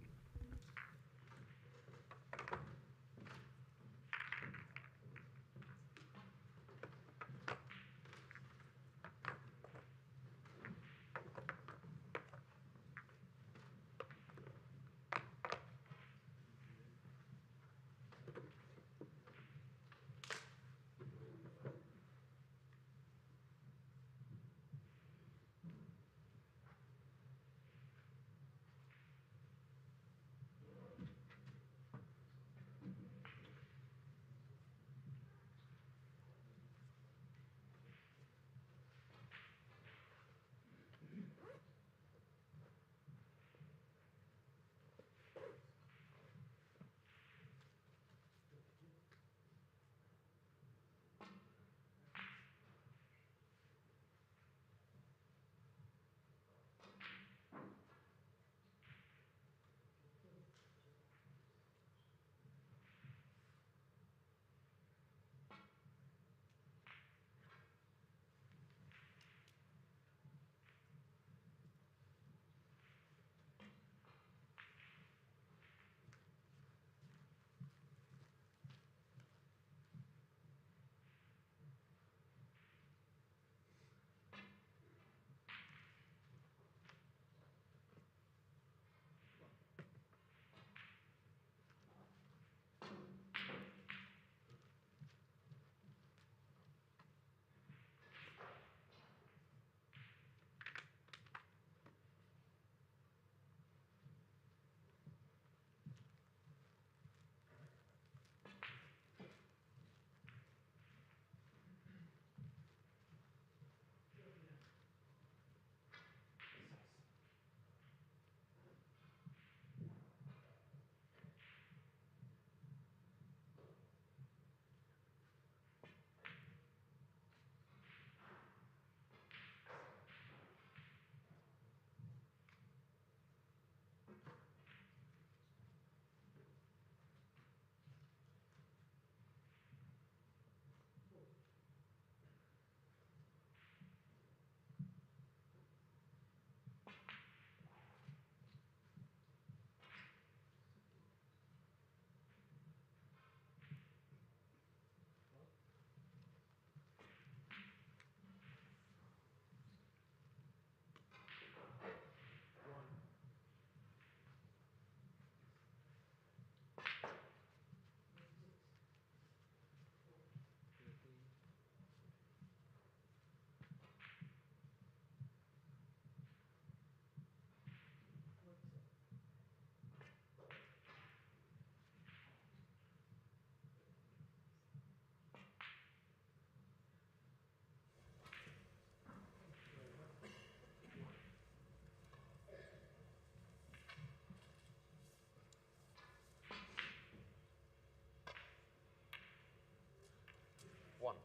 Speaker 4: 1.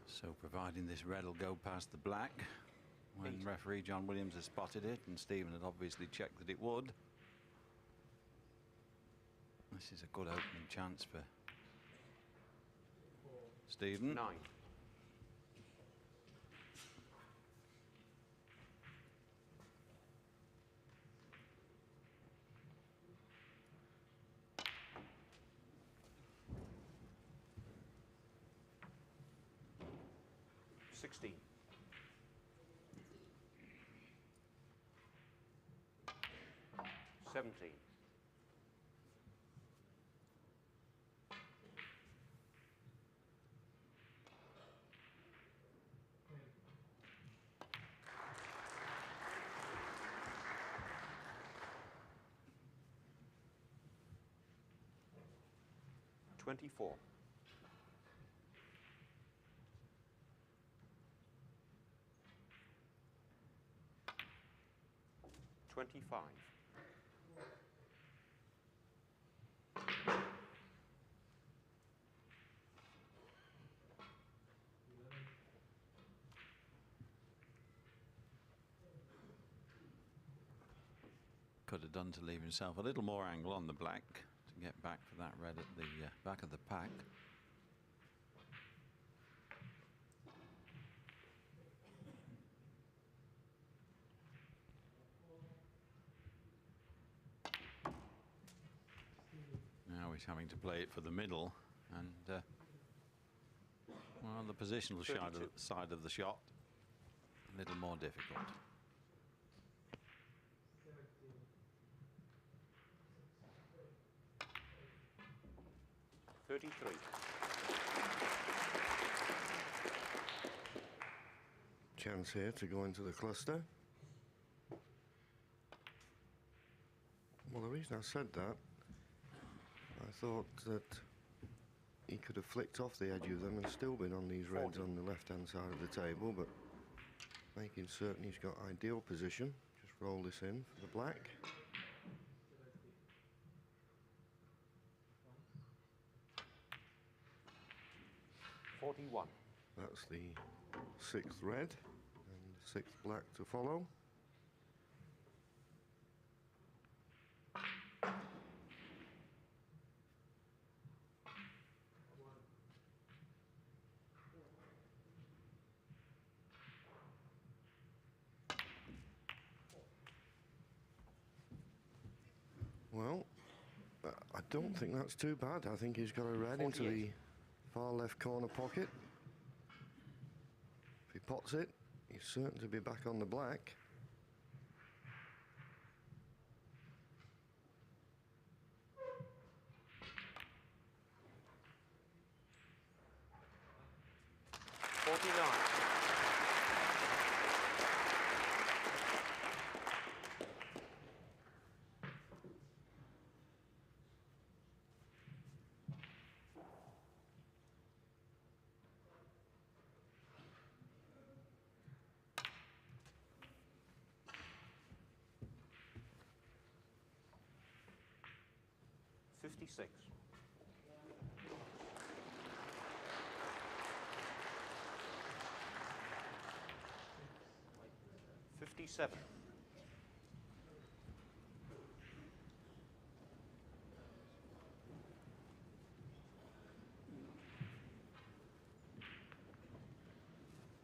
Speaker 3: So providing this red will go past the black, when referee John Williams has spotted it, and Stephen had obviously checked that it would. This is a good opening chance for Stephen.
Speaker 4: 9. $16. 17. 24. 25.
Speaker 3: 'Could have done to leave himself a little more angle on the black to get back for that red at the back of the pack. Now he's having to play it for the middle, and well, the positional side of the shot a little more difficult.
Speaker 4: 33.
Speaker 5: Chance here to go into the cluster. Well, the reason I said that, I thought that he could have flicked off the edge of them and still been on these reds on the left-hand side of the table, but making certain he's got ideal position. Just roll this in for the black.
Speaker 4: $41.
Speaker 5: That's the 6th red and 6th black to follow. Well, I don't think that's too bad. I think he's got a red into the far left corner pocket. If he pots it, he's certain to be back on the black.
Speaker 4: $56. 57.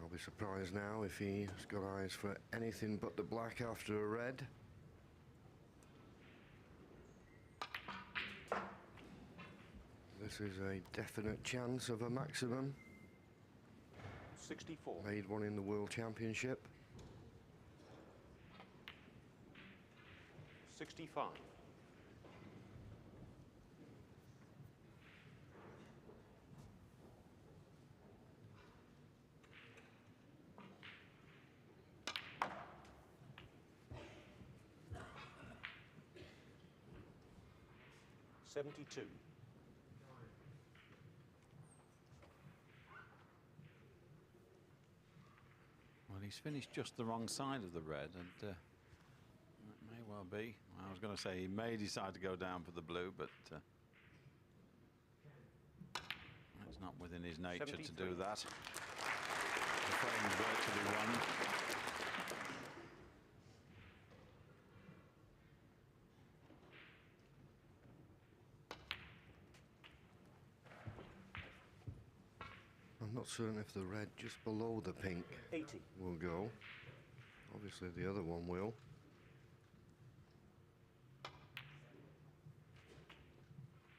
Speaker 5: 'I'll be surprised now if he's got eyes for anything but the black after a red. This is a definite chance of a maximum.
Speaker 4: 64.
Speaker 5: Made one in the World Championship.
Speaker 4: 65.
Speaker 5: 'Well,
Speaker 4: 72.
Speaker 6: Well, he's finished just the wrong side of the red, and that may well be. I was going to say he may decide to go down for the blue, but it's not within his nature to
Speaker 4: 73.
Speaker 6: do that. The frame's virtually won.
Speaker 5: I'm not certain if the red just below the pink
Speaker 4: 80.
Speaker 5: will go. Obviously the other one will.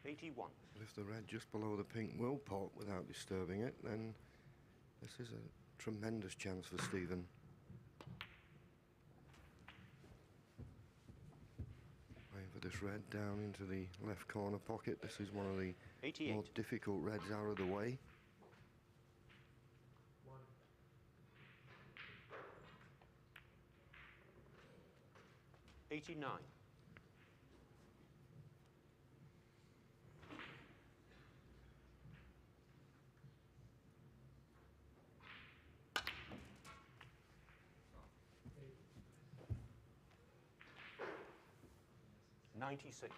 Speaker 4: 81.
Speaker 5: But if the red just below the pink will pot without disturbing it, then this is a tremendous chance for Stephen. Playing for this red down into the left corner pocket. This is one of the
Speaker 4: 88.
Speaker 5: more difficult reds out of the way.
Speaker 4: 89. $96.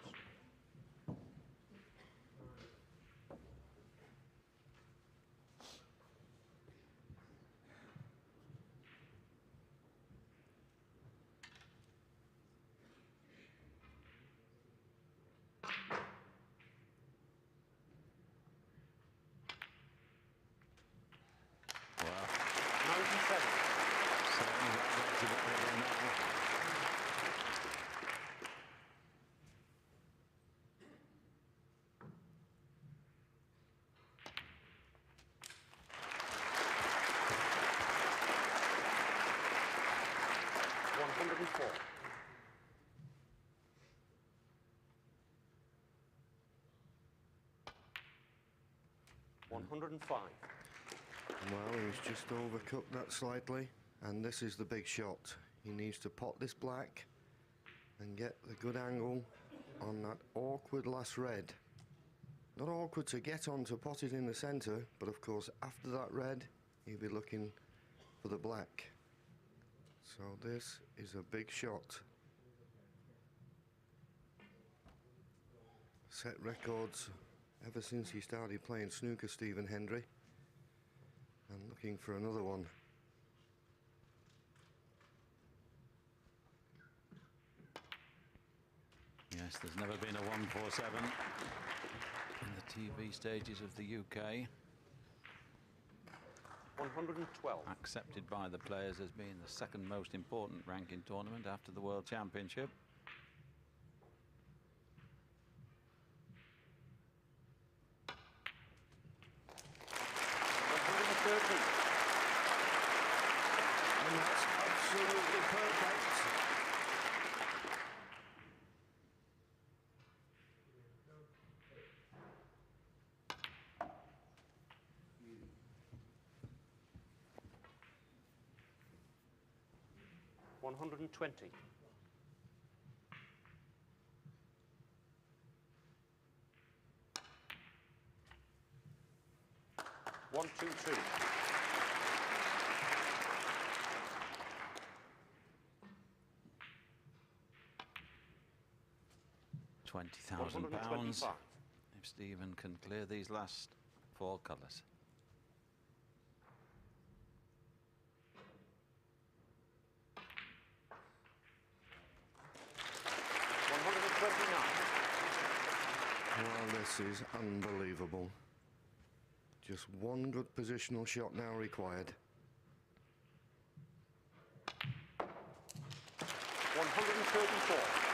Speaker 6: Well,
Speaker 4: 97.
Speaker 6: certainly that red's available now.
Speaker 4: $104. 105.
Speaker 5: Well, he's just overcooked that slightly, and this is the big shot. He needs to pot this black and get the good angle on that awkward last red. Not awkward to get on to pot it in the centre, but of course after that red he'll be looking for the black. So this is a big shot. Set records ever since he started playing snooker, Stephen Hendry, and looking for another one.
Speaker 6: Yes, there's never been a 147 in the TV stages of the UK.
Speaker 4: 112.
Speaker 6: Accepted by the players as being the second most important ranking tournament after the World Championship.
Speaker 5: And that's absolutely perfect.
Speaker 4: $120. 122.
Speaker 6: 20,000 pounds if Stephen can clear these last four colours.
Speaker 5: Well, this is unbelievable. Just one good positional shot now required.
Speaker 4: 134.